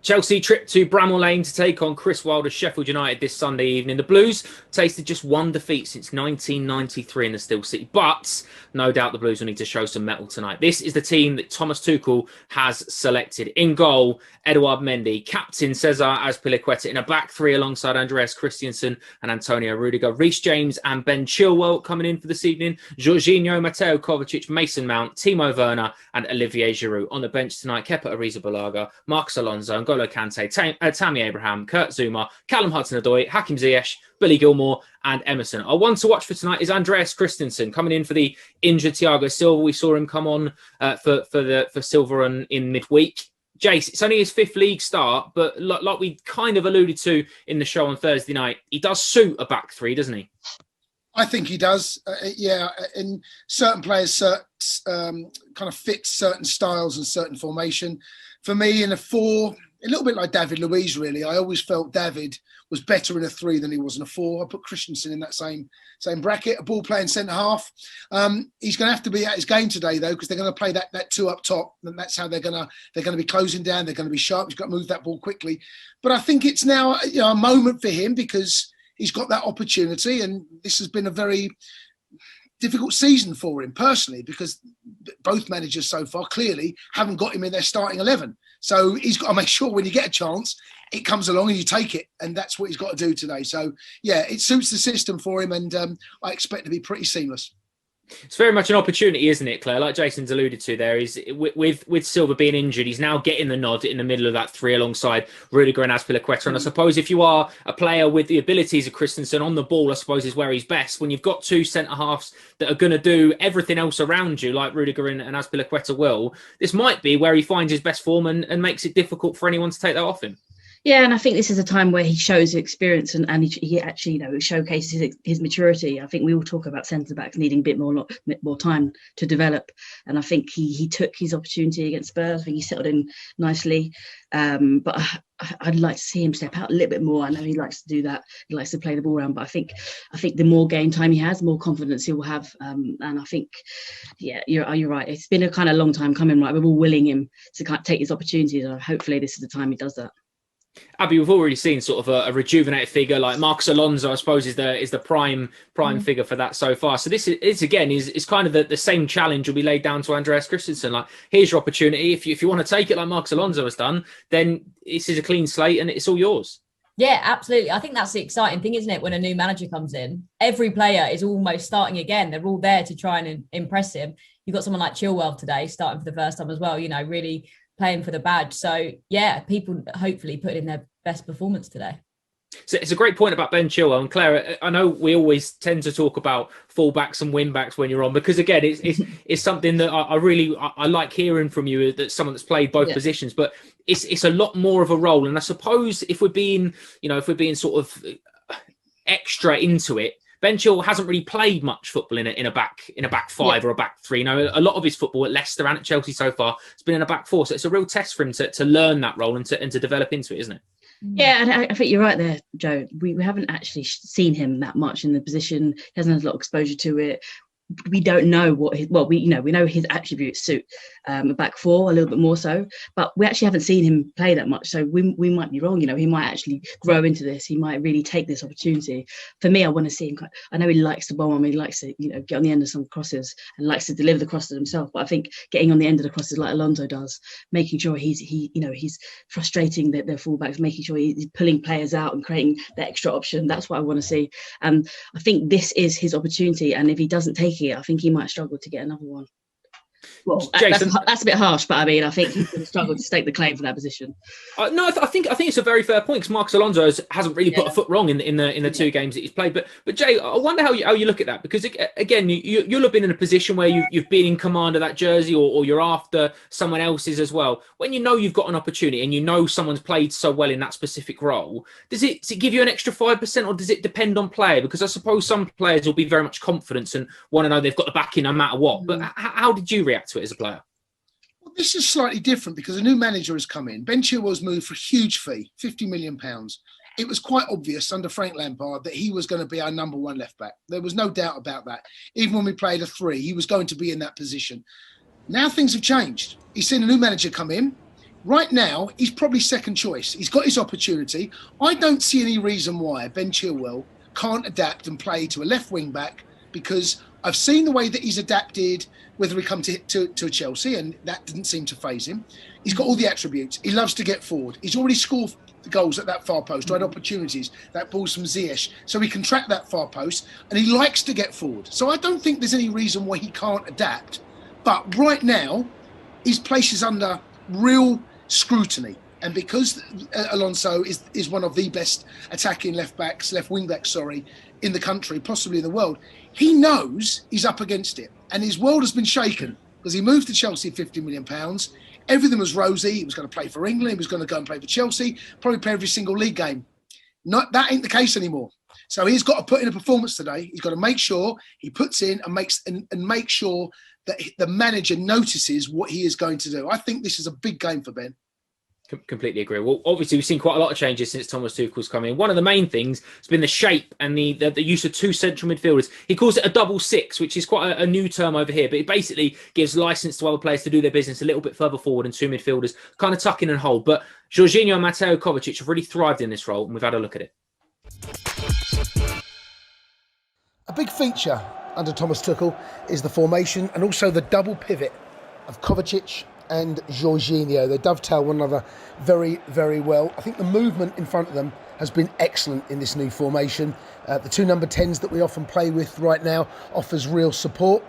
Chelsea trip to Bramall Lane to take on Chris Wilder's Sheffield United this Sunday evening. The Blues tasted just one defeat since 1993 in the Steel City, but no doubt the Blues will need to show some mettle tonight. This is the team that Thomas Tuchel has selected. In goal, Edouard Mendy, captain Cesar Azpilicueta, in a back three alongside Andreas Christensen and Antonio Rudiger. Reece James and Ben Chilwell coming in for this evening. Jorginho, Mateo Kovacic, Mason Mount, Timo Werner and Olivier Giroud. On the bench tonight, Kepa Arrizabalaga, Marcos Alonso, N'Golo Kante, Tammy Abraham, Kurt Zouma, Callum Hudson-Odoi, Hakim Ziyech, Billy Gilmore and Emerson. Our one to watch for tonight is Andreas Christensen coming in for the injured Thiago Silva. We saw him come on for Silva in midweek. Jace, it's only his fifth league start, but like we kind of alluded to in the show on Thursday night, he does suit a back three, doesn't he? I think he does. And certain players kind of fit certain styles and certain formation. For me, in a four, a little bit like David Luiz, really. I always felt David was better in a three than he was in a four. I put Christensen in that same bracket. A ball playing centre half. He's going to have to be at his game today, though, because they're going to play that two up top, and that's how they're going to be closing down. They're going to be sharp. He's got to move that ball quickly. But I think it's now a moment for him because he's got that opportunity, and this has been a very difficult season for him personally because both managers so far clearly haven't got him in their starting 11. So he's got to make sure when you get a chance, it comes along and you take it. And that's what he's got to do today. So, yeah, it suits the system for him and I expect to be pretty seamless. It's very much an opportunity, isn't it, Claire? Like Jason's alluded to there, is with Silva being injured, he's now getting the nod in the middle of that three alongside Rudiger and Azpilicueta. And I suppose if you are a player with the abilities of Christensen on the ball, I suppose is where he's best. When you've got two centre-halves that are going to do everything else around you, like Rudiger and Azpilicueta will, this might be where he finds his best form and makes it difficult for anyone to take that off him. Yeah, and I think this is a time where he shows experience and he actually, showcases his maturity. I think we all talk about centre-backs needing a bit more time to develop. And I think he took his opportunity against Spurs. I think he settled in nicely. But I'd like to see him step out a little bit more. I know he likes to do that. He likes to play the ball around. But I think the more game time he has, the more confidence he will have. And I think, yeah, you're right. It's been a kind of long time coming, right? We're all willing him to kind of take his opportunities. And hopefully this is the time he does that. Abby, we've already seen sort of a rejuvenated figure like Marcos Alonso, I suppose, is the prime figure for that so far. So this is kind of the same challenge will be laid down to Andreas Christensen. Like, here's your opportunity. If you want to take it like Marcos Alonso has done, then this is a clean slate and it's all yours. Yeah, absolutely. I think that's the exciting thing, isn't it? When a new manager comes in, every player is almost starting again. They're all there to try and impress him. You've got someone like Chilwell today starting for the first time as well, really playing for the badge. So, yeah, people hopefully put in their best performance today. So it's a great point about Ben Chilwell. And Claire, I know we always tend to talk about fullbacks and wing-backs when you're on, because, again, it's something that I like hearing from you, that someone that's played both positions. But it's a lot more of a role. And I suppose if we're being sort of extra into it, Ben Chilwell hasn't really played much football in a back five or a back three. A lot of his football at Leicester and at Chelsea so far has been in a back four. So it's a real test for him to learn that role and to develop into it, isn't it? Yeah, and I think you're right there, Joe. We haven't actually seen him that much in the position. He hasn't had a lot of exposure to it. We don't know what we know his attributes suit a back four a little bit more so, but we actually haven't seen him play that much. So we might be wrong. He might actually grow into this. He might really take this opportunity. For me, I want to see him. I know he likes to bomb. He likes to get on the end of some crosses and likes to deliver the crosses himself. But I think getting on the end of the crosses like Alonso does, making sure he's frustrating their fullbacks, making sure he's pulling players out and creating the extra option. That's what I want to see. And I think this is his opportunity. And if he doesn't take it, I think he might struggle to get another one. Well, Jason, that's a bit harsh, but I mean, I think he's going to struggle to stake the claim for that position. No, I think it's a very fair point, because Marcos Alonso hasn't really put a foot wrong in the two games that he's played. But Jay, I wonder how you look at that, because again, you'll have been in a position where you've been in command of that jersey, or you're after someone else's as well. When you've got an opportunity and someone's played so well in that specific role, does it give you an extra 5%, or does it depend on player? Because I suppose some players will be very much confident and want to know they've got the backing no matter what. But how did you react to it as a player? Well, this is slightly different because a new manager has come in. Ben Chilwell's moved for a huge fee, £50 million. It was quite obvious under Frank Lampard that he was going to be our number one left back. There was no doubt about that. Even when we played a three, he was going to be in that position. Now things have changed. He's seen a new manager come in. Right now, he's probably second choice. He's got his opportunity. I don't see any reason why Ben Chilwell can't adapt and play to a left wing back, because I've seen the way that he's adapted, whether he come to Chelsea, and that didn't seem to faze him. He's got all the attributes. He loves to get forward. He's already scored the goals at that far post, had opportunities, that ball's from Ziyech, so he can track that far post, and he likes to get forward. So I don't think there's any reason why he can't adapt. But right now, his place is under real scrutiny, and because Alonso is one of the best attacking left wing backs in the country, possibly in the world, he knows he's up against it, and his world has been shaken because he moved to Chelsea £50 million. Everything was rosy. He was going to play for England. He was going to go and play for Chelsea, probably play every single league game. That ain't the case anymore. So he's got to put in a performance today. He's got to make sure he puts in and make sure that the manager notices what he is going to do. I think this is a big game for Ben. Completely agree. Well, obviously, we've seen quite a lot of changes since Thomas Tuchel's come in. One of the main things has been the shape and the use of two central midfielders. He calls it a double six, which is quite a new term over here, but it basically gives license to other players to do their business a little bit further forward, and two midfielders kind of tuck in and hold. But Jorginho and Mateo Kovacic have really thrived in this role, and we've had a look at it. A big feature under Thomas Tuchel is the formation and also the double pivot of Kovacic and Jorginho. They dovetail one another very, very well. I think the movement in front of them has been excellent in this new formation. The two number 10s that we often play with right now offers real support.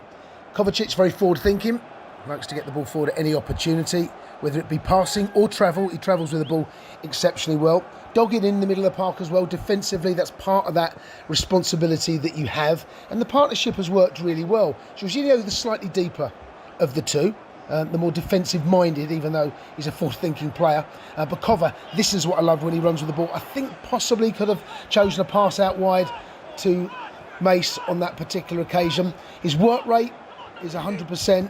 Kovacic's very forward-thinking, likes to get the ball forward at any opportunity, whether it be passing or travel. He travels with the ball exceptionally well. Dogged in the middle of the park as well. Defensively, that's part of that responsibility that you have. And the partnership has worked really well. Jorginho, the slightly deeper of the two. The more defensive-minded, even though he's a forward-thinking player. But Kova, this is what I loved when he runs with the ball. I think possibly could have chosen a pass out wide to Mace on that particular occasion. His work rate is 100%.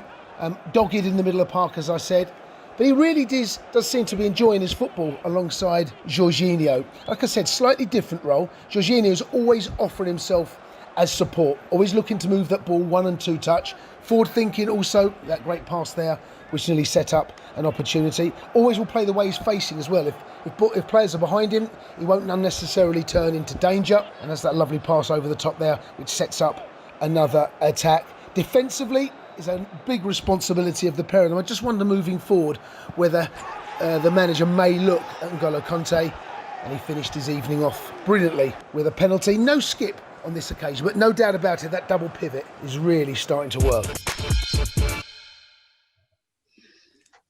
Dogged in the middle of the park, as I said. But he really does seem to be enjoying his football alongside Jorginho. Like I said, slightly different role. Jorginho is always offering himself as support, always looking to move that ball 1 and 2 touch. Forward thinking also, that great pass there, which nearly set up an opportunity. Always will play the way he's facing as well. If players are behind him, he won't unnecessarily turn into danger. And that's that lovely pass over the top there, which sets up another attack. Defensively is a big responsibility of the pair of them. I just wonder moving forward whether the manager may look at N'Golo Kanté, and he finished his evening off brilliantly with a penalty. No skip on this occasion, but no doubt about it, that double pivot is really starting to work.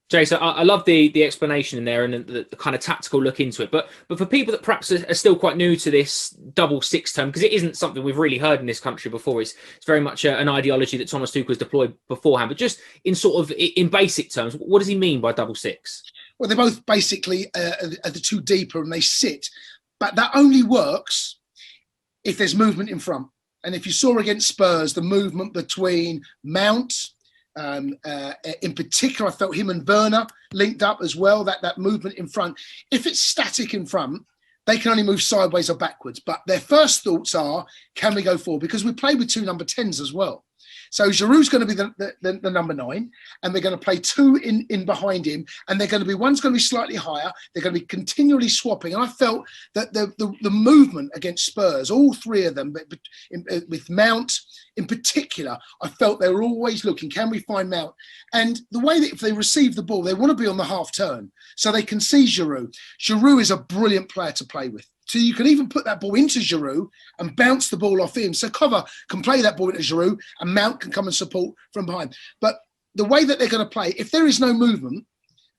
Jay, so I love the explanation in there and the kind of tactical look into it. But for people that perhaps are still quite new to this double six term, because it isn't something we've really heard in this country before, it's very much an ideology that Thomas Tuchel has deployed beforehand. But just in basic terms, what does he mean by double six? Well, they're both basically are the two deeper and they sit. But that only works if there's movement in front. And if you saw against Spurs, the movement between Mount, in particular, I felt him and Werner linked up as well, that movement in front. If it's static in front, they can only move sideways or backwards. But their first thoughts are, can we go forward? Because we play with two number 10s as well. So Giroud's going to be the number 9, and they're going to play two in behind him, and they're going to be, one's going to be slightly higher. They're going to be continually swapping. And I felt that the movement against Spurs, all three of them, but with Mount in particular, I felt they were always looking, can we find Mount? And the way that if they receive the ball, they want to be on the half turn so they can see Giroud. Giroud is a brilliant player to play with. So you can even put that ball into Giroud and bounce the ball off him. So Cover can play that ball into Giroud and Mount can come and support from behind. But the way that they're going to play, if there is no movement,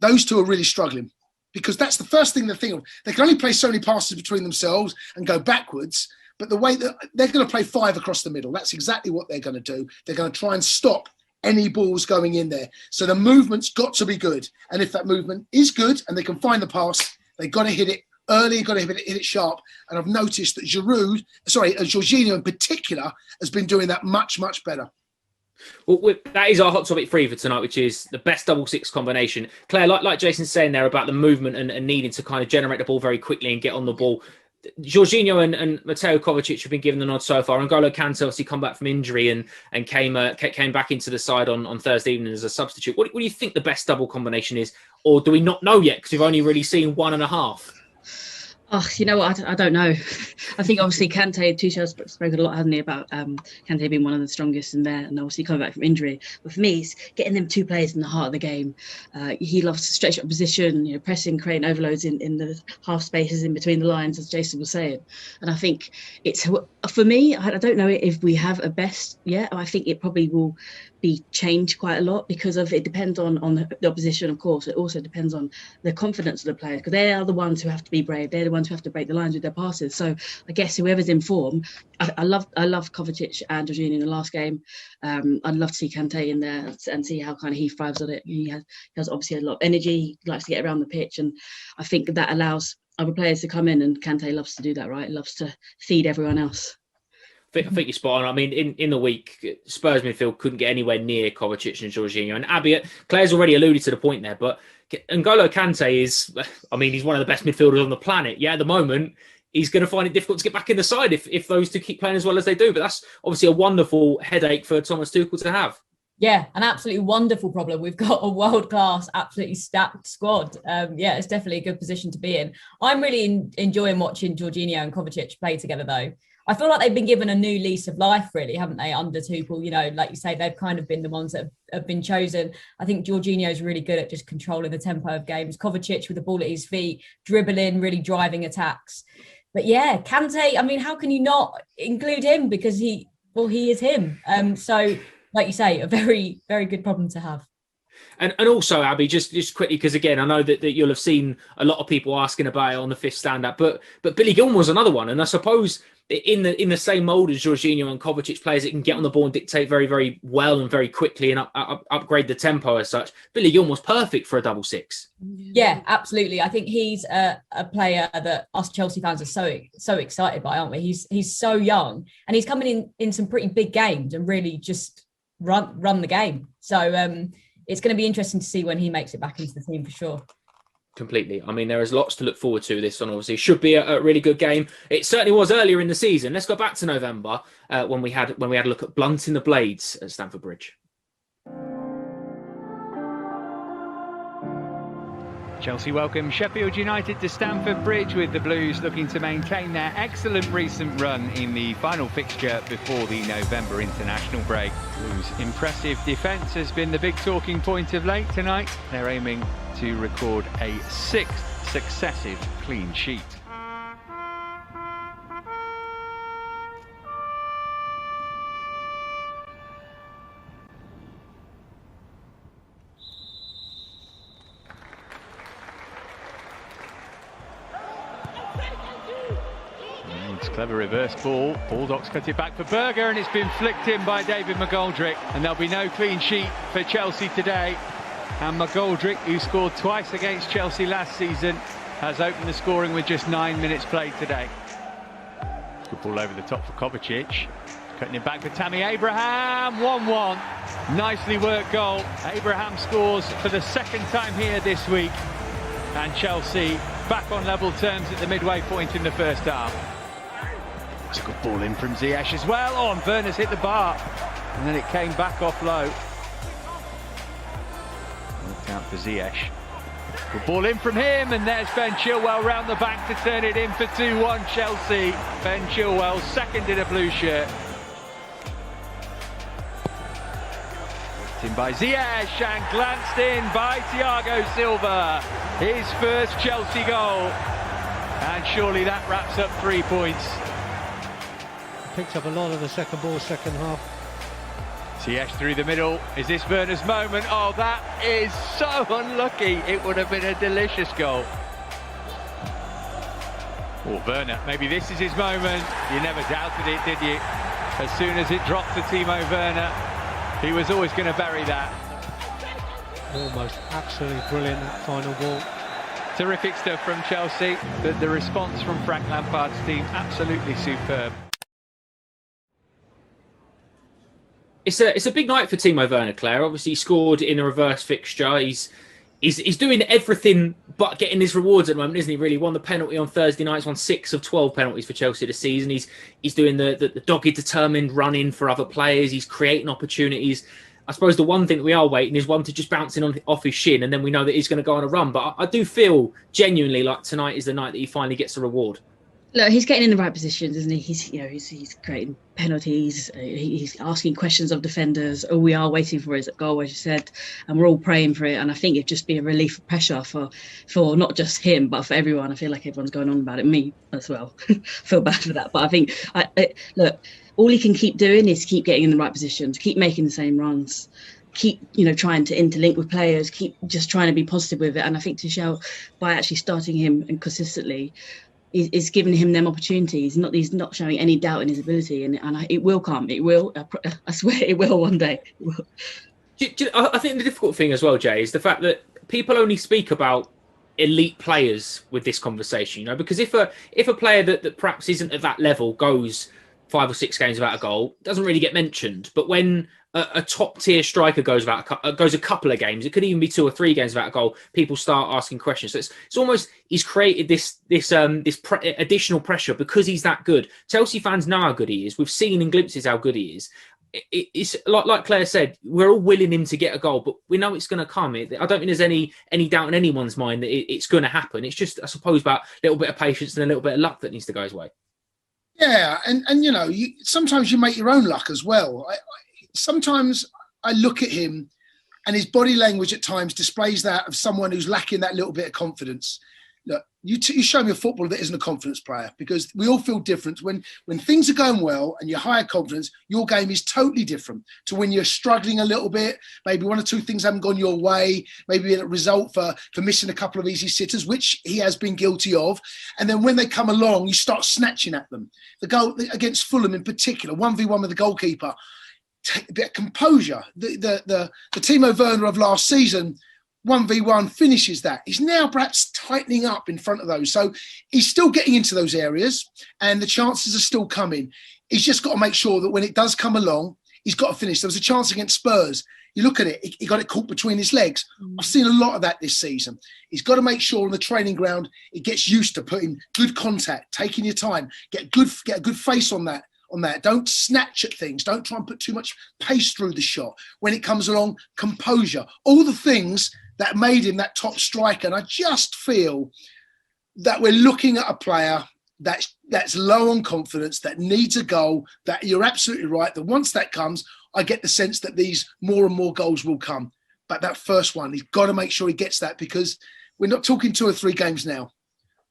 those two are really struggling, because that's the first thing they think of. They can only play so many passes between themselves and go backwards. But the way that they're going to play 5 across the middle, that's exactly what they're going to do. They're going to try and stop any balls going in there. So the movement's got to be good. And if that movement is good and they can find the pass, they've got to hit it early, got to hit it sharp. And I've noticed that Jorginho in particular has been doing that much, much better. Well, that is our hot topic 3 for tonight, which is the best double six combination. Claire, like Jason's saying there about the movement and needing to kind of generate the ball very quickly and get on the ball. Jorginho and Mateo Kovacic have been given the nod so far. N'Golo Kante obviously come back from injury and came back into the side on Thursday evening as a substitute. What do you think the best double combination is? Or do we not know yet because we've only really seen one and a half? Oh, you know what? I don't know. I think obviously Kanté, Tuchel spoken a lot, hasn't he, about Kanté being one of the strongest in there and obviously coming back from injury. But for me, it's getting them two players in the heart of the game. He loves to stretch up position, pressing, creating overloads in the half spaces in between the lines, as Jason was saying. And I think it's, for me, I don't know if we have a best yet. I think it probably will be changed quite a lot because of it depends on the opposition, of course. It also depends on the confidence of the players because they are the ones who have to be brave. They're the ones who have to break the lines with their passes. So I guess whoever's in form, I love Kovacic and Jorginho in the last game. I'd love to see Kanté in there and see how kind of he thrives on it. He has obviously a lot of energy. He likes to get around the pitch, and I think that allows other players to come in. And Kanté loves to do that, right? He loves to feed everyone else. I think you're spot on. I mean, in the week, Spurs midfield couldn't get anywhere near Kovacic and Jorginho. And Abby, Claire's already alluded to the point there, but N'Golo Kante is, I mean, he's one of the best midfielders on the planet. Yeah, at the moment, he's going to find it difficult to get back in the side if those two keep playing as well as they do. But that's obviously a wonderful headache for Thomas Tuchel to have. Yeah, an absolutely wonderful problem. We've got a world-class, absolutely stacked squad. Yeah, it's definitely a good position to be in. I'm really enjoying watching Jorginho and Kovacic play together, though. I feel like they've been given a new lease of life, really, haven't they, under Tuchel? Like you say, they've kind of been the ones that have been chosen. I think Jorginho's really good at just controlling the tempo of games. Kovacic with the ball at his feet, dribbling, really driving attacks. But yeah, Kante, I mean, how can you not include him? Because he is him. So, like you say, a very, very good problem to have. And also, Abby, just quickly, because again, I know that you'll have seen a lot of people asking about it on the fifth stand-up, but Billy Gilmour's another one. And I suppose in the same mould as Jorginho and Kovacic, players that can get on the ball and dictate very, very well and very quickly and upgrade the tempo as such. Billy Gilmour's perfect for a double six. Yeah, absolutely. I think he's a player that us Chelsea fans are so excited by, aren't we? He's so young and he's coming in some pretty big games and really just run the game. So it's going to be interesting to see when he makes it back into the team for sure. Completely. I mean, there is lots to look forward to this one. Obviously, should be a really good game. It certainly was earlier in the season. Let's go back to November when we had a look at blunting the blades at Stamford Bridge. Chelsea welcome Sheffield United to Stamford Bridge with the Blues looking to maintain their excellent recent run in the final fixture before the November international break. Blues' impressive defence has been the big talking point of late tonight. They're aiming to record a 6th successive clean sheet. Clever reverse ball. Bulldogs cut it back for Berger and it's been flicked in by David McGoldrick. And there'll be no clean sheet for Chelsea today. And McGoldrick, who scored twice against Chelsea last season, has opened the scoring with just 9 minutes played today. Good ball over the top for Kovacic. Cutting it back for Tammy Abraham. 1-1. Nicely worked goal. Abraham scores for the second time here this week. And Chelsea back on level terms at the midway point in the first half. It's a good ball in from Ziyech as well. Oh, and Werner's hit the bar. And then it came back off low. Worked out for Ziyech. Good ball in from him, and there's Ben Chilwell round the back to turn it in for 2-1 Chelsea. Ben Chilwell, second in a blue shirt. Worked in by Ziyech and glanced in by Thiago Silva. His first Chelsea goal. And surely that wraps up 3 points. Picked up a lot of the second ball, second half. Ziyech through the middle. Is this Werner's moment? Oh, that is so unlucky. It would have been a delicious goal. Oh, Werner, maybe this is his moment. You never doubted it, did you? As soon as it dropped to Timo Werner, he was always going to bury that. Almost absolutely brilliant, that final ball. Terrific stuff from Chelsea. The response from Frank Lampard's team, absolutely superb. It's a big night for Timo Werner, Claire. Obviously, he scored in a reverse fixture. He's he's doing everything but getting his rewards at the moment, isn't he? Really won the penalty on Thursday night. He's won 6 of 12 penalties for Chelsea this season. He's doing the dogged, determined running for other players. He's creating opportunities. I suppose the one thing that we are waiting is one to just bouncing off his shin, and then we know that he's going to go on a run. But I do feel genuinely like tonight is the night that he finally gets a reward. Look, he's getting in the right positions, isn't he? He's creating penalties. He's asking questions of defenders. All we are waiting for is a goal, as you said, and we're all praying for it. And I think it'd just be a relief of pressure for not just him, but for everyone. I feel like everyone's going on about it. Me as well. Feel bad for that, but I think look, all he can keep doing is keep getting in the right positions, keep making the same runs. Keep, trying to interlink with players, keep just trying to be positive with it. And I think Tuchel, by actually starting him and consistently, is giving him them opportunities. He's not showing any doubt in his ability, and it will come. It will. I swear, it will one day. It will. I think the difficult thing as well, Jay, is the fact that people only speak about elite players with this conversation. Because if a player that perhaps isn't at that level goes 5 or 6 games without a goal, it doesn't really get mentioned. But when a top tier striker goes a couple of games, it could even be 2 or 3 games without a goal, people start asking questions. So it's almost he's created this additional pressure because he's that good. Chelsea fans know how good he is. We've seen in glimpses how good he is. It's like Claire said, we're all willing him to get a goal, but we know it's going to come. I don't think there's any doubt in anyone's mind that it's going to happen. It's just, I suppose, about a little bit of patience and a little bit of luck that needs to go his way. Yeah, and sometimes you make your own luck as well. Sometimes I look at him and his body language at times displays that of someone who's lacking that little bit of confidence. Look, you show me a footballer that isn't a confidence player, because we all feel different. When things are going well and you're higher confidence, your game is totally different to when you're struggling a little bit. Maybe 1 or 2 things haven't gone your way. Maybe a result for missing a couple of easy sitters, which he has been guilty of. And then when they come along, you start snatching at them. The goal against Fulham in particular, 1v1 with the goalkeeper, take a bit of composure. The Timo Werner of last season, 1v1 finishes that. He's now perhaps tightening up in front of those. So he's still getting into those areas and the chances are still coming. He's just got to make sure that when it does come along, he's got to finish. There was a chance against Spurs. You look at it, he got it caught between his legs. I've seen a lot of that this season. He's got to make sure on the training ground, he gets used to putting good contact, taking your time, get a good face on that. Don't snatch at things. Don't try and put too much pace through the shot. When it comes along, composure. All the things that made him that top striker. And I just feel that we're looking at a player that's low on confidence, that needs a goal, that you're absolutely right, that once that comes, I get the sense that these more and more goals will come. But that first one, he's got to make sure he gets that, because we're not talking 2 or 3 games now.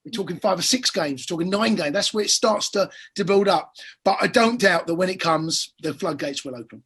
We're talking 5 or 6 games, we're talking 9 games. That's where it starts to build up. But I don't doubt that when it comes, the floodgates will open.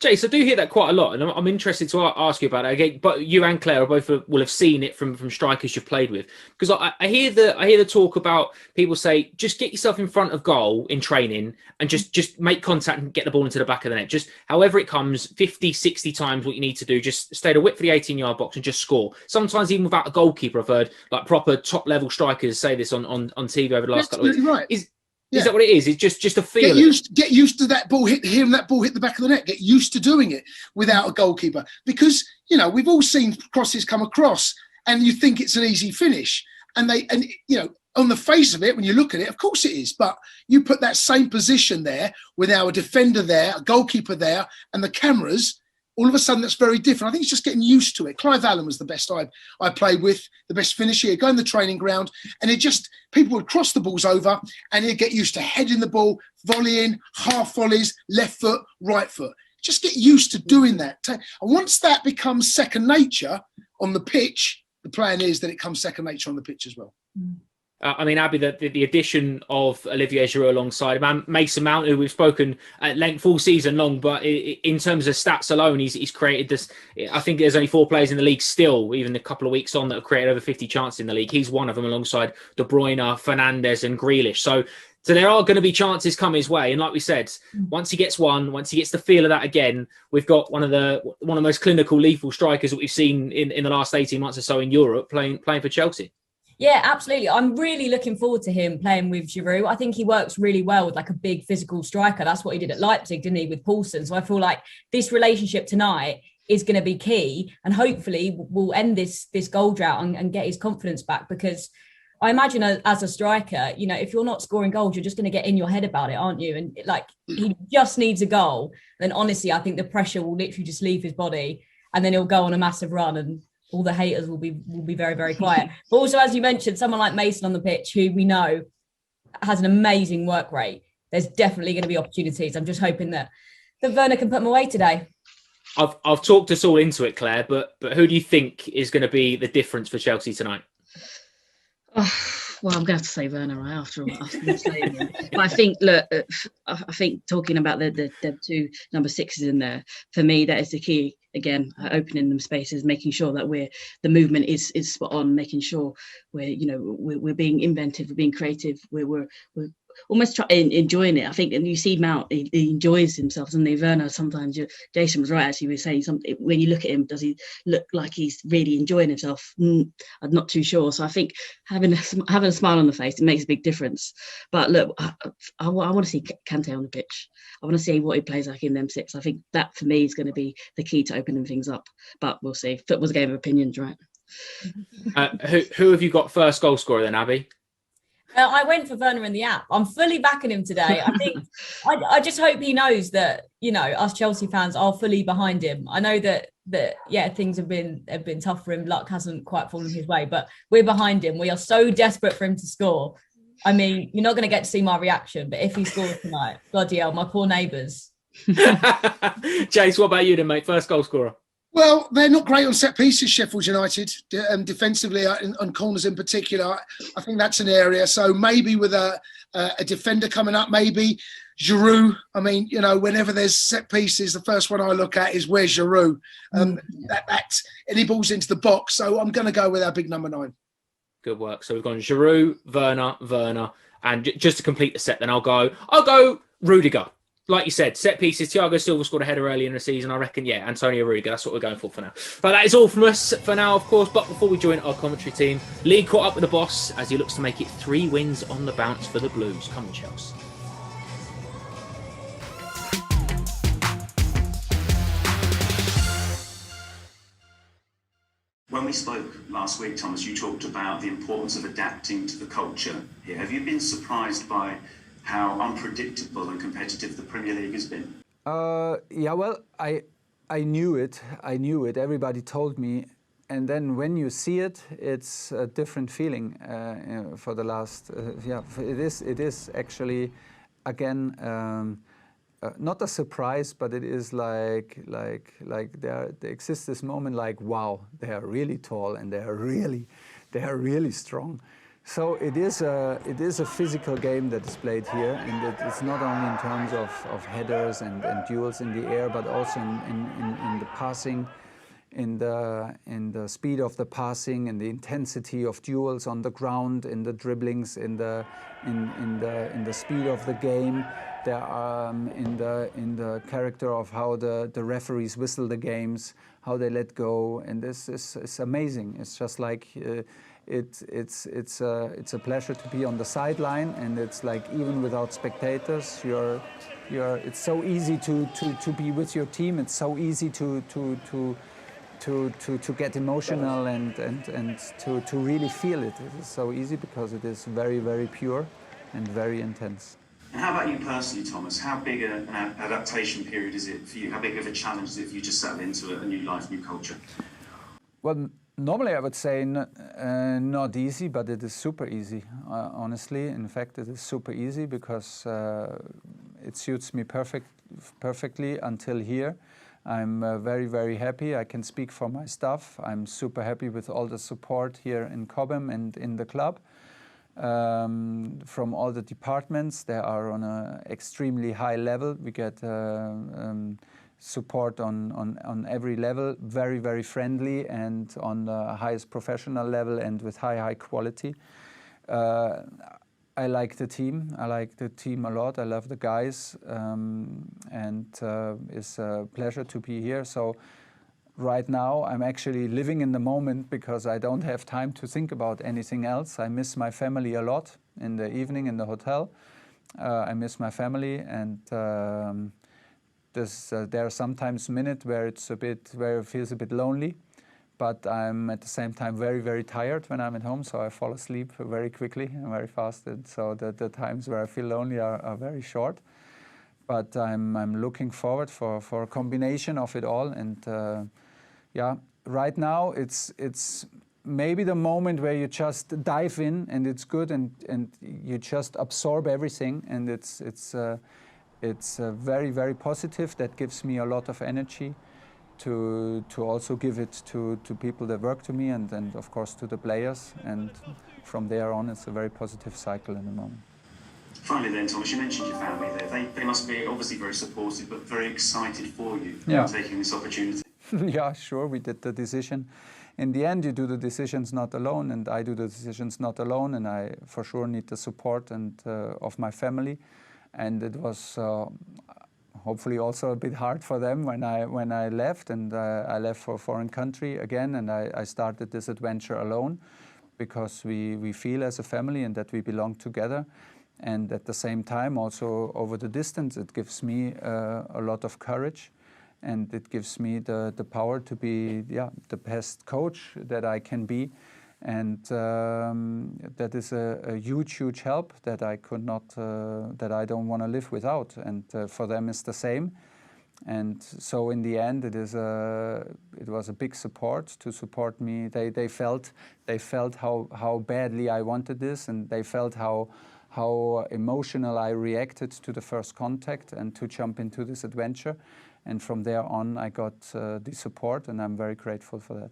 Jace, I do hear that quite a lot, and I'm interested to ask you about it again. But you and Claire both will have seen it from strikers you've played with, because I hear the talk about people say just get yourself in front of goal in training and just make contact and get the ball into the back of the net. Just however it comes, 50, 60 times what you need to do. Just stay the width for the 18-yard box and just score. Sometimes even without a goalkeeper. I've heard like proper top level strikers say this on TV over the last couple of weeks. Right. Is that what it is? It's just a feel. Get used to that ball hearing that ball hit the back of the net. Get used to doing it without a goalkeeper, because we've all seen crosses come across, and you think it's an easy finish, and on the face of it, when you look at it, of course it is. But you put that same position there with our defender there, a goalkeeper there, and the cameras. All of a sudden, that's very different. I think it's just getting used to it. Clive Allen was the best I played with, the best finisher. He'd go in the training ground, and people would cross the balls over, and he'd get used to heading the ball, volleying, half volleys, left foot, right foot. Just get used to doing that. And once that becomes second nature on the pitch, the plan is that it comes second nature on the pitch as well. Abby, the addition of Olivier Giroud alongside Mason Mount, who we've spoken at length all season long, but in terms of stats alone, he's created this. I think there's only 4 players in the league still, even a couple of weeks on, that have created over 50 chances in the league. He's one of them alongside De Bruyne, Fernandes and Grealish. So there are going to be chances come his way. And like we said, once he gets the feel of that again, we've got one of the most clinical, lethal strikers that we've seen in the last 18 months or so in Europe playing for Chelsea. Yeah, absolutely. I'm really looking forward to him playing with Giroud. I think he works really well with like a big physical striker. That's what he did at Leipzig, didn't he, with Poulsen? So I feel like this relationship tonight is going to be key, and hopefully we'll end this goal drought and get his confidence back, because I imagine as a striker, you know, if you're not scoring goals, you're just going to get in your head about it, aren't you? And like, he just needs a goal. Then honestly, I think the pressure will literally just leave his body, and then he'll go on a massive run, and all the haters will be very, very quiet. But also, as you mentioned, someone like Mason on the pitch, who we know has an amazing work rate, there's definitely going to be opportunities. I'm just hoping that Werner can put them away today. I've talked us all into it, Claire, but who do you think is going to be the difference for Chelsea tonight? Oh, well, I'm going to have to say Werner right after saying him. But I think, look, I think talking about the two number sixes in there, for me, that is the key. Again, opening them spaces, making sure that the movement is spot on, making sure we're being inventive, we're being creative, we're almost enjoying it. I think, and you see Mount, he enjoys himself, and Werner sometimes. Jason was right, actually. We were saying something, when you look at him, does he look like he's really enjoying himself? I'm not too sure. So I think having a smile on the face, it makes a big difference. But look, I want to see Kanté on the pitch. I want to see what he plays like in them six. I think that for me is going to be the key to opening things up. But we'll see. Football's a game of opinions, right? Who have you got first goal scorer then, Abby? I went for Werner in the app. I'm fully backing him today. I think I just hope he knows that, you know, us Chelsea fans are fully behind him. I know that things have been tough for him. Luck hasn't quite fallen his way, but we're behind him. We are so desperate for him to score. I mean, you're not going to get to see my reaction, but if he scores tonight, bloody hell, my poor neighbours. Jace, what about you then, mate? First goal scorer. Well, they're not great on set pieces, Sheffield United, defensively, on corners in particular. I think that's an area. So maybe with a defender coming up, maybe Giroud. I mean, you know, whenever there's set pieces, the first one I look at is where's Giroud? That's any balls into the box. So I'm going to go with our big number 9. Good work. So we've gone Giroud, Werner, and just to complete the set, then I'll go Rudiger. Like you said, set pieces. Thiago Silva scored a header early in the season. I reckon, yeah, Antonio Rudiger. That's what we're going for now. But that is all from us for now, of course. But before we join our commentary team, Lee caught up with the boss as he looks to make it 3 wins on the bounce for the Blues. Come on, Chelsea. When we spoke last week, Thomas, you talked about the importance of adapting to the culture here. Have you been surprised by how unpredictable and competitive the Premier League has been? Yeah, well, I knew it. Everybody told me. And then when you see it, it's a different feeling for the last... it is actually, again... not a surprise, but it is like there exists this moment like, wow, they are really tall and they are really strong. So it is a physical game that is played here, and it's not only in terms of headers and duels in the air, but also in the passing, in the speed of the passing, and the intensity of duels on the ground, in the dribblings, in the speed of the game. There are in the character of how the referees whistle the games, how they let go, and this is amazing. It's just like it's a pleasure to be on the sideline, and it's like even without spectators, it's so easy to be with your team. It's so easy to get emotional and to really feel it. It is so easy because it is very, very pure and very intense. And how about you personally, Thomas? How big an adaptation period is it for you? How big of a challenge is it for you to settle into a new life, new culture? Well, normally I would say not easy, but it is super easy, honestly. In fact, it is super easy because it suits me perfectly until here. I'm very, very happy. I can speak for my staff. I'm super happy with all the support here in Cobham and in the club. From all the departments, they are on an extremely high level. We get support on every level, very, very friendly and on the highest professional level and with high quality. I like the team. I like the team a lot. I love the guys, and it's a pleasure to be here. So right now, I'm actually living in the moment because I don't have time to think about anything else. I miss my family a lot in the evening in the hotel. I miss my family, and there are sometimes minutes where it feels a bit lonely, but I'm at the same time very, very tired when I'm at home, so I fall asleep very quickly and very fast. And so the times where I feel lonely are very short. But I'm looking forward for a combination of it all. And right now it's maybe the moment where you just dive in and it's good and you just absorb everything, and it's very, very positive. That gives me a lot of energy to also give it to people that work to me and of course to the players, and from there on it's a very positive cycle in the moment. Finally then, Thomas, you mentioned your family there. They must be obviously very supportive but very excited for you taking this opportunity. Yeah, sure, we did the decision. In the end, you do the decisions not alone, and I do the decisions not alone, and I for sure need the support of my family. And it was hopefully also a bit hard for them when I left, and I left for a foreign country again, and I started this adventure alone, because we feel as a family and that we belong together. And at the same time, also over the distance, it gives me a lot of courage, and it gives me the power to be the best coach that I can be. And that is a huge help that I could not, that I don't want to live without. And for them it's the same. And so in the end, it was a big support to support me. They felt how badly I wanted this, and they felt how emotional I reacted to the first contact and to jump into this adventure. And from there on, I got the support, and I'm very grateful for that.